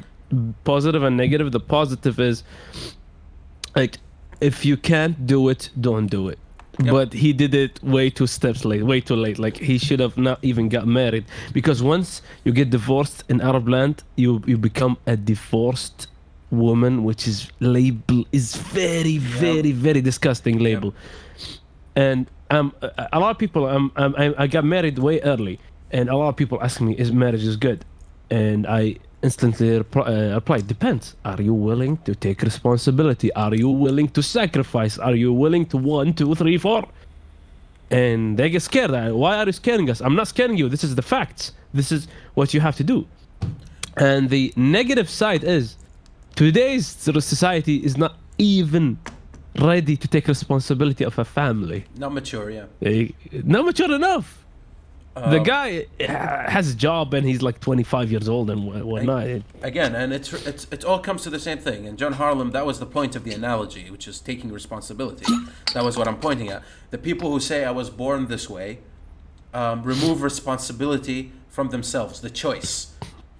positive and negative. The positive is like, if you can't do it, don't do it. Yep. But he did it way too late. Like, he should have not even got married, because once you get divorced in Arab land, you become a divorced woman, which is very, very, very disgusting label. Yep. And a lot of people, I got married way early, and a lot of people ask me, is marriage good? And I instantly replied, depends. Are you willing to take responsibility? Are you willing to sacrifice? Are you willing to 1, 2, 3, 4? And they get scared. Why are you scaring us? I'm not scaring you. This is the facts. This is what you have to do. And the negative side is, today's society is not even ready to take responsibility of a family. Not mature, yeah. Not mature enough. The guy has a job and he's like 25 years old and whatnot. Again, and it all comes to the same thing. And John Harlem, that was the point of the analogy, which is taking responsibility. That was what I'm pointing at. The people who say I was born this way remove responsibility from themselves, the choice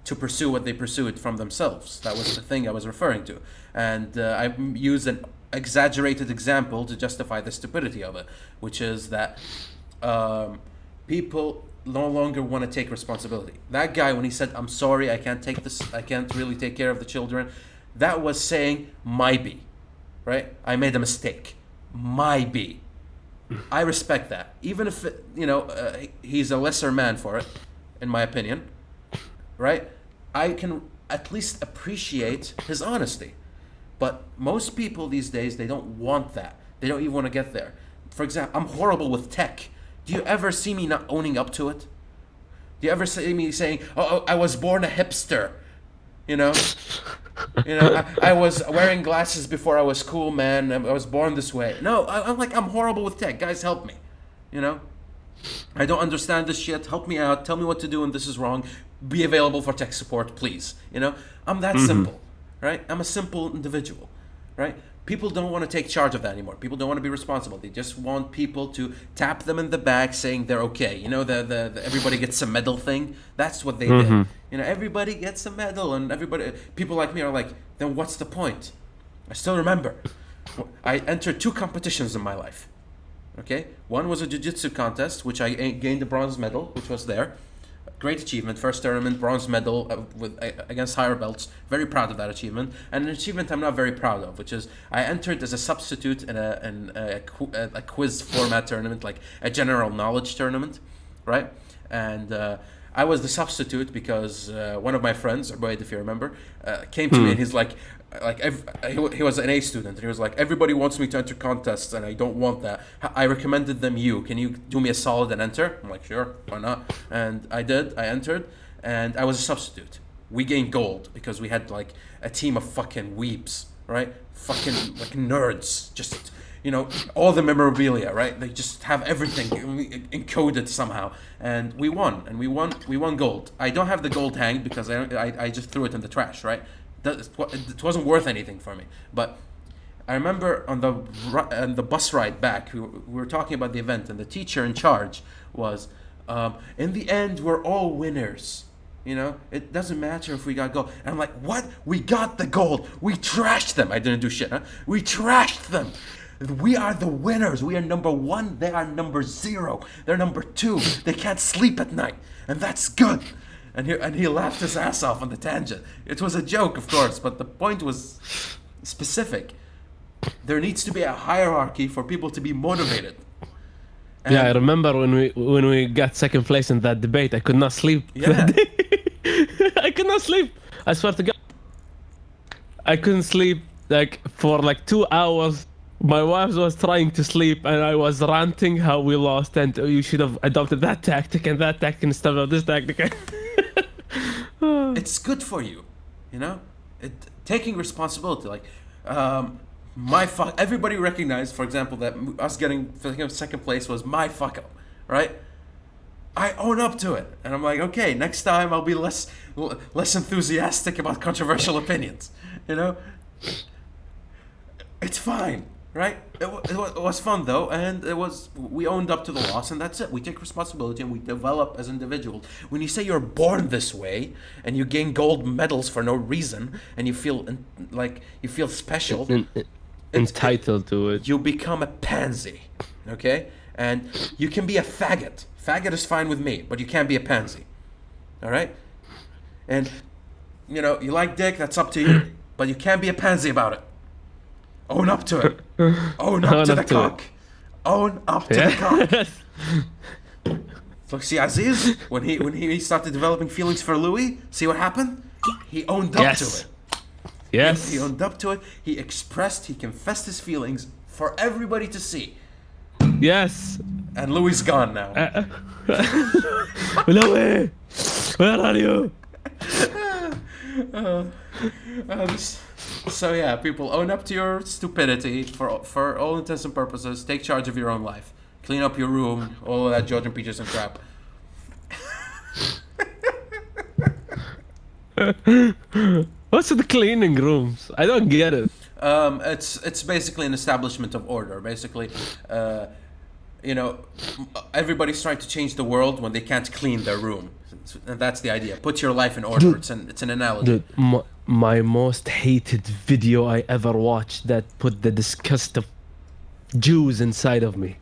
to pursue what they pursued from themselves. That was the thing I was referring to. And I used an exaggerated example to justify the stupidity of it, which is that people no longer want to take responsibility. That guy, when he said, I'm sorry, I can't take this, I can't really take care of the children, that was saying, might be, right? I made a mistake. Might be. I respect that. Even if, he's a lesser man for it, in my opinion, right? I can at least appreciate his honesty. But most people these days, they don't want that. They don't even want to get there. For example, I'm horrible with tech. Do you ever see me not owning up to it? Do you ever see me saying, "Oh, I was born a hipster," I was wearing glasses before I was cool, man. I was born this way. No, I'm horrible with tech. Guys, help me. I don't understand this shit. Help me out. Tell me what to do, and this is wrong. Be available for tech support, please. I'm that simple, right? I'm a simple individual, right? People don't want to take charge of that anymore. People don't want to be responsible. They just want people to tap them in the back saying they're okay. The everybody gets a medal thing? That's what they did. Everybody gets a medal, and people like me are like, then what's the point? I still remember. I entered 2 competitions in my life. Okay? One was a jiu-jitsu contest, which I gained a bronze medal, which was there. Great achievement, first tournament, bronze medal against higher belts. Very proud of that achievement. And an achievement I'm not very proud of, which is I entered as a substitute in a quiz format tournament, like a general knowledge tournament, right? And I was the substitute because one of my friends, Boyd, if you remember, came to me and he's like he was an A student, and he was like, everybody wants me to enter contests and I don't want that. I recommended them you. Can you do me a solid and enter? I'm like, sure, why not? And I did. I entered, and I was a substitute. We gained gold because we had like a team of fucking weeps, right? Fucking like nerds, just all the memorabilia, right? They just have everything encoded somehow, and we won, we won gold. I don't have the gold hanged because I just threw it in the trash, right? It wasn't worth anything for me. But I remember on the bus ride back, we were talking about the event, and the teacher in charge was, in the end, we're all winners. It doesn't matter if we got gold. And I'm like, what? We got the gold. We trashed them. I didn't do shit, huh? We trashed them. We are the winners. We are number 1. They are number 0. They're number 2. They can't sleep at night. And that's good. And he laughed his ass off on the tangent. It was a joke, of course, but the point was specific. There needs to be a hierarchy for people to be motivated. And I remember when we got second place in that debate. I could not sleep. Yeah. That day. I could not sleep. I swear to God. I couldn't sleep for 2 hours. My wife was trying to sleep, and I was ranting how we lost, and you should have adopted that tactic and that tactic instead of this tactic. It's good for you, taking responsibility. Everybody recognized, for example, that us getting second place was my fuck up, right? I own up to it, and I'm like, okay, next time I'll be less enthusiastic about controversial opinions. It's fine. Right? It was fun though, and we owned up to the loss, and that's it. We take responsibility and we develop as individuals. When you say you're born this way and you gain gold medals for no reason, and you feel special, entitled to it, you become a pansy, okay? And you can be a faggot. Faggot is fine with me, but you can't be a pansy. All right? And you like dick, that's up to you, but you can't be a pansy about it. Own up to it. Own up to the cock. Own up to the cock. Look, see Aziz, when he started developing feelings for Louis, see what happened? He owned up to it. Yes. He owned up to it. He confessed his feelings for everybody to see. Yes. And Louis gone now. Louis, where are you? So yeah, people, own up to your stupidity for all intents and purposes. Take charge of your own life. Clean up your room, all of that Georgian Peterson crap. What's the cleaning rooms? I don't get it. It's basically an establishment of order. Basically, uh, you know, everybody's trying to change the world when they can't clean their room. And that's the idea. Put your life in order. Dude, It's an analogy. dude, my most hated video I ever watched that put the disgust of Jews inside of me.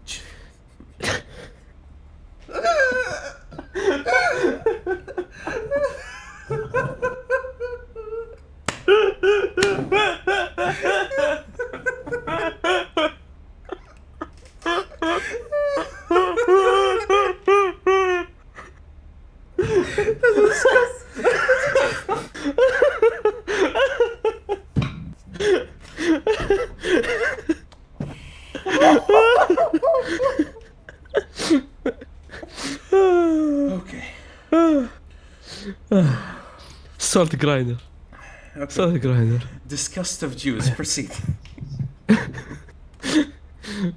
Okay. Salt grinder. Okay. Salt grinder. Disgust of Jews. Proceed.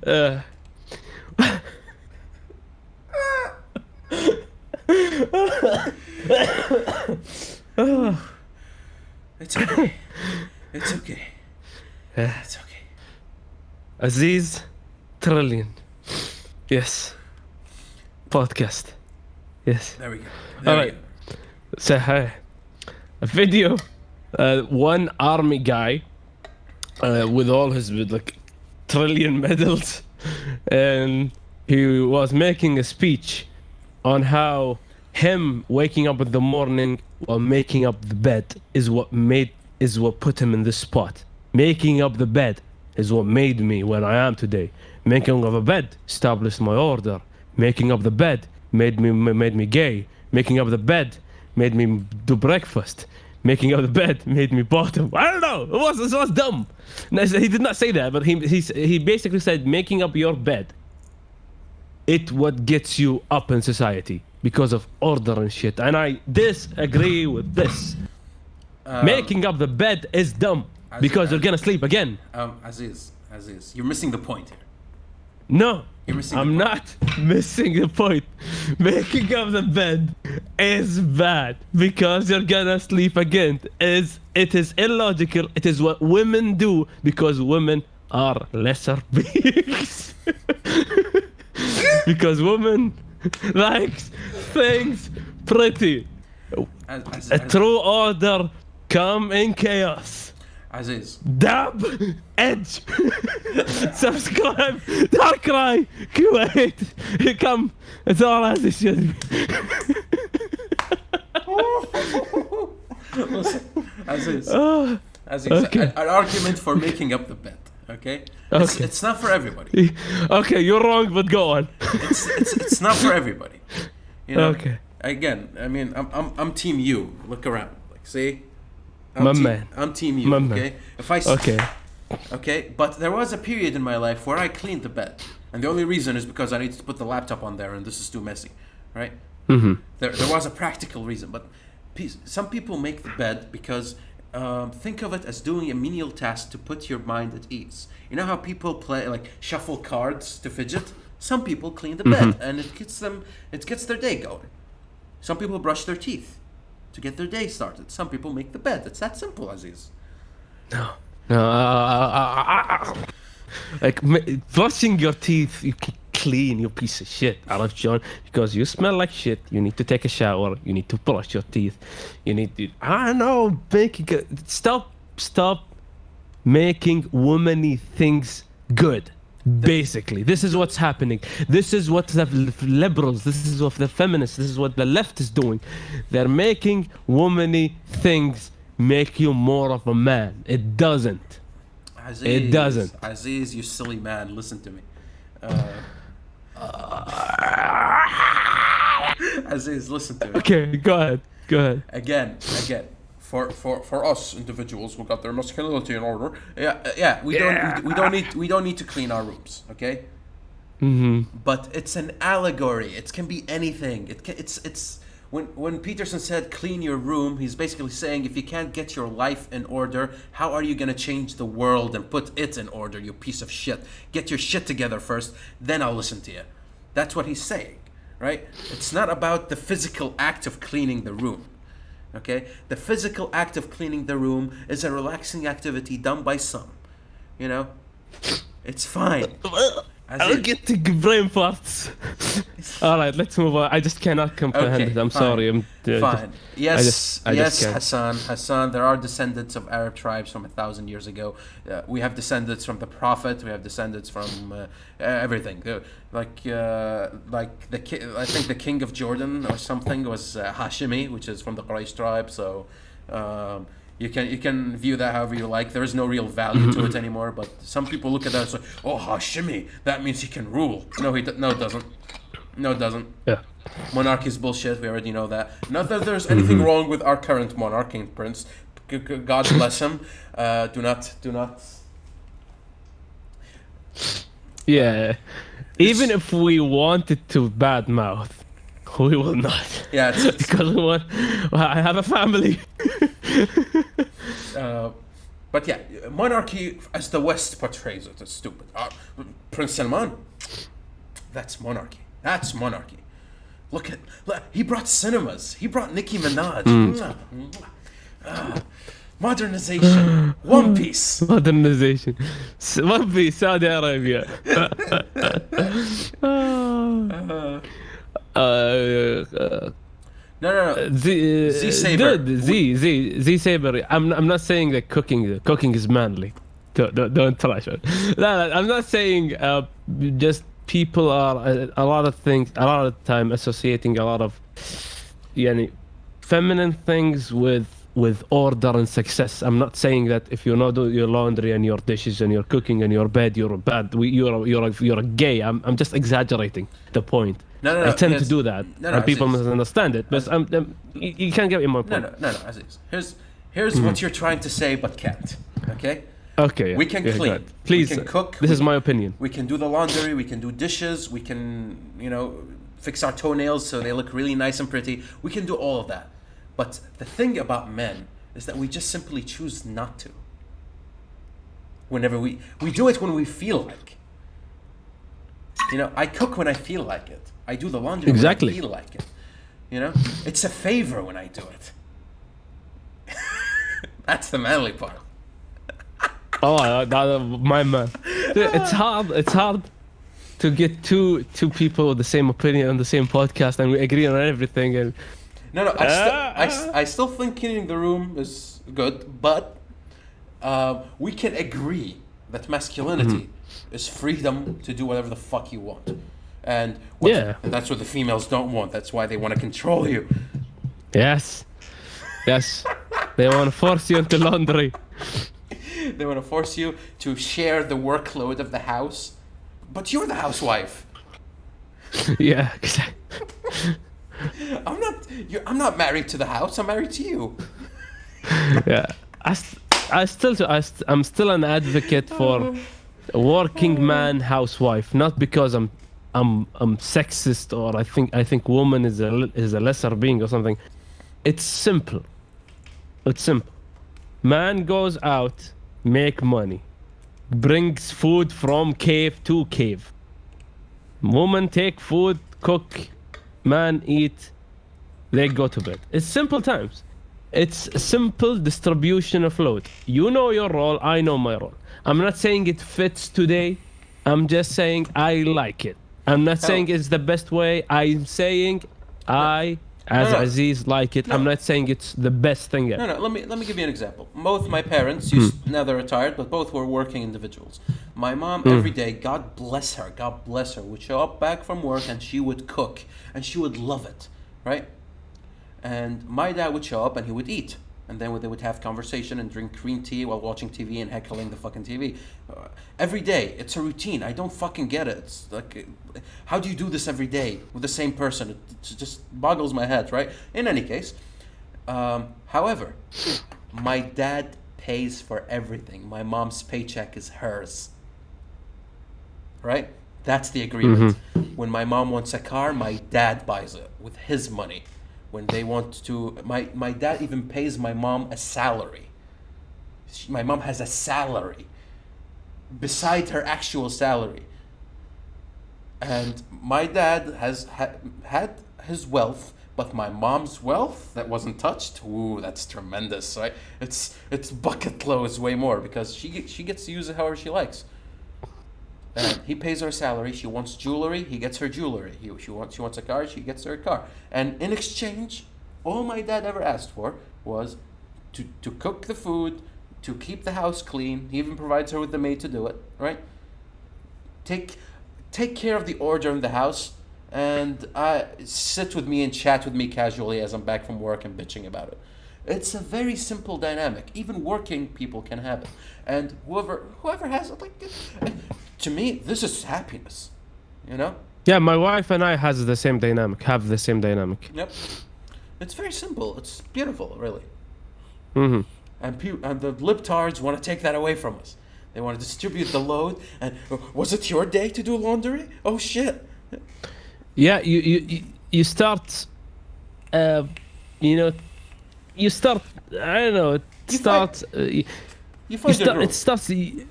Uh, It's okay. It's okay. It's okay. Aziz Trillion. Yes. Podcast. Yes. There we go. All There we right. go. So, hey, a video. One army guy with all his like trillion medals, and he was making a speech on how him waking up in the morning while making up the bed is what put him in this spot. Making up the bed is what made me where I am today. Making up a bed established my order. Making up the bed made me gay. Making up the bed made me do breakfast. Making up the bed made me bottom. I don't know. It was dumb. No, he did not say that, but he basically said making up your bed. It what gets you up in society because of order and shit. And I disagree with this. Making up the bed is dumb because you're gonna sleep again. Aziz, you're missing the point here. No, You're missing I'm the point. not missing the point. Making up the bed is bad because you're gonna sleep again. It is illogical. It is what women do because women are lesser beings. Because women likes things pretty. A true order come in chaos. Aziz, Dab, edge, subscribe, Darkrai, Kuwait, come, it's all as it should be. listen, Aziz, Oh, okay. an argument for making up the bed. Okay, Okay. it's not for everybody. Okay, you're wrong, but go on. It's not for everybody. You know. Okay. Again, I mean, I'm team you. Look around. Like, see. My man. I'm team you. My man. Okay. If I. Okay. Okay, but there was a period in my life where I cleaned the bed, and the only reason is because I needed to put the laptop on there, and this is too messy, right? Mm-hmm. There was a practical reason, but some people make the bed because think of it as doing a menial task to put your mind at ease. You know how people play like shuffle cards to fidget? Some people clean the bed, and it gets their day going. Some people brush their teeth to get their day started. Some people make the bed. It's that simple, Aziz. No. Like brushing your teeth, you can clean, you piece of shit, Arif John, because you smell like shit. You need to take a shower. You need to brush your teeth. You need to, I don't know, stop making womanly things good. Basically, this is what's happening. This is what the liberals, this is what the feminists, this is what the left is doing. They're making womanly things make you more of a man. It doesn't. Aziz, It doesn't. Aziz, you silly man. Listen to me. Aziz, listen to me. Okay, go ahead. Again. For us individuals who got their masculinity in order, we don't need to clean our rooms, okay? But it's an allegory. It can be anything. It's when Peterson said clean your room, he's basically saying if you can't get your life in order, how are you gonna change the world and put it in order? You piece of shit. Get your shit together first, then I'll listen to you. That's what he's saying, right? It's not about the physical act of cleaning the room. Okay? The physical act of cleaning the room is a relaxing activity done by some. You know? It's fine. I'll get the brain farts. All right, let's move on. I just cannot comprehend Okay, it. I'm fine. sorry. Fine. Yes, I just yes, can't. Hassan. There are descendants of Arab tribes from 1,000 years ago. We have descendants from the Prophet. We have descendants from everything. I think the king of Jordan or something was Hashimi, which is from the Quraysh tribe. So you can view that however you like. There is no real value to it anymore. But some people look at that and say, "Oh, Hashimi, that means he can rule." No, no, it doesn't. No, it doesn't. Yeah. Monarchy is bullshit. We already know that. Not that there's anything wrong with our current monarch, King Prince. God bless him. Do not. Yeah. Even if we wanted to badmouth, we will not. Yeah, Because I have a family. But yeah, monarchy as the West portrays it is stupid. Prince Salman, that's monarchy. That's monarchy. Look, he brought cinemas. He brought Nicki Minaj. Modernization. One Piece. Modernization. One Piece, Saudi Arabia. No. Z Saber. Dude, Z Saber. I'm not saying that cooking is manly. Don't trash it. No, I'm not saying just people are a lot of time associating a lot of feminine things with order and success. I'm not saying that if you not do your laundry and your dishes and your cooking and your bed, you're bad. You're a gay. I'm just exaggerating the point. No. I tend to do that, and people Aziz. misunderstand it. But you can't get me my point. No, Aziz. Here's what you're trying to say but can't. Okay? Okay. We can clean. Please. We can cook. This is my opinion. We can do the laundry. We can do dishes. We can, fix our toenails so they look really nice and pretty. We can do all of that. But the thing about men is that we just simply choose not to. Whenever we do it when we feel like. I cook when I feel like it. I do the laundry when I feel like it. It's a favor when I do it. That's the manly part. Oh, my man. It's hard to get two people with the same opinion on the same podcast and we agree on everything. And no. I still think cleaning the room is good, but we can agree that masculinity is freedom to do whatever the fuck you want. And that's what the females don't want. That's why they want to control you. Yes. They want to force you into laundry. They want to force you to share the workload of the house, but you're the housewife. Yeah. I'm not married to the house. I'm married to you. Yeah. I'm still an advocate for a working man housewife, not because I'm sexist or I think woman is a lesser being or something. It's simple. Man goes out, make money, brings food from cave to cave. Woman take food, cook, man eat, they go to bed. It's simple times. It's a simple distribution of load. You know your role, I know my role. I'm not saying it fits today. I'm just saying I like it. I'm not saying it's the best way. I'm saying Aziz like it. I'm not saying it's the best thing yet. No. Let me give you an example. Both my parents now they're retired, but both were working individuals. My mom every day, God bless her, would show up back from work and she would cook and she would love it, right? And my dad would show up and he would eat. And then they would have conversation and drink green tea while watching TV and heckling the fucking TV. Every day, it's a routine. I don't fucking get it. It's like, how do you do this every day with the same person? It just boggles my head, right? In any case, however, my dad pays for everything. My mom's paycheck is hers, right? That's the agreement. When my mom wants a car, my dad buys it with his money. When they want to, my dad even pays my mom a salary. My mom has a salary beside her actual salary. And my dad has had his wealth But my mom's wealth that wasn't touched, ooh, that's tremendous, right? It's bucket loads way more because she gets to use it however she likes. And he pays her salary. She wants jewelry, he gets her jewelry. She wants a car, she gets her a car. And in exchange, all my dad ever asked for was to cook the food, to keep the house clean. He even provides her with the maid to do it, right? Take care of the order in the house, and sit with me and chat with me casually as I'm back from work and bitching about it. It's a very simple dynamic. Even working people can have it, and whoever has it, like, to me, this is happiness. You know? Yeah, my wife and I have the same dynamic. Yep. It's very simple. It's beautiful, really. Mm-hmm. And the libtards want to take that away from us. They want to distribute the load. And was it your day to do laundry? Oh shit. Yeah, you start, you start. I don't know. You find your groove. It starts. I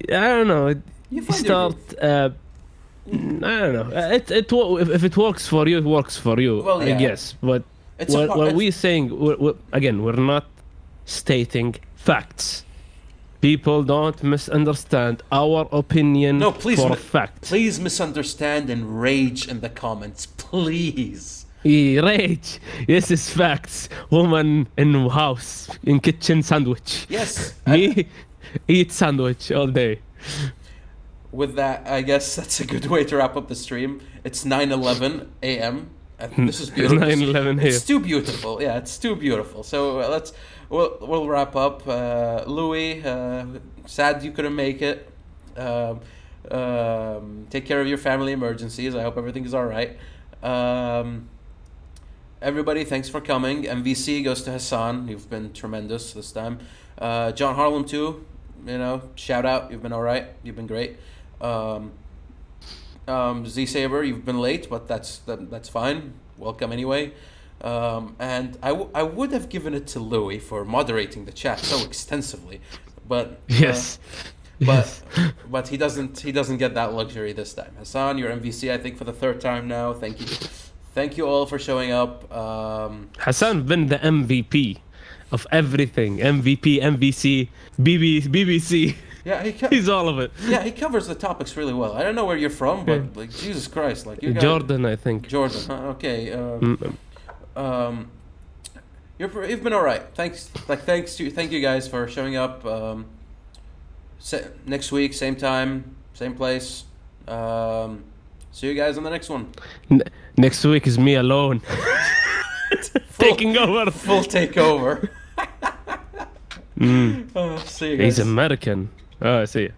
don't know. You find your start. I don't know. If it works for you, it works for you. Well, yeah. I guess. But It's what we're saying, we're not stating facts. People don't misunderstand our opinion No, please, for a fact. please misunderstand and rage in the comments, please. Rage. This is facts. Woman in house, in kitchen sandwich. Yes. Me, eat sandwich all day. With that, I guess that's a good way to wrap up the stream. It's 9:11 a.m. This is beautiful. 9:11 here. It's too beautiful. Yeah, it's too beautiful. So we'll wrap up. Louis, sad you couldn't make it. Take care of your family emergencies. I hope everything is all right. Everybody, thanks for coming. MVC goes to Hassan. You've been tremendous this time. John Harlem too. Shout out. You've been all right. You've been great. Z Saber, you've been late, but that's fine. Welcome anyway. And I would have given it to Louis for moderating the chat so extensively, but Yes. but he doesn't get that luxury this time. Hassan, you're MVC, I think, for the third time now. Thank you all for showing up. Hassan been the MVP of everything. MVP, MVC, BBC. Yeah, He's all of it. Yeah, he covers the topics really well. I don't know where you're from, but like Jesus Christ, like you guys. Jordan, I think. Jordan, huh? Okay. You've been all right. Thank you guys for showing up. Next week, same time, same place. See you guys on the next one. Next week is me alone. Taking over. Full takeover. See you guys. He's American. Oh, I see.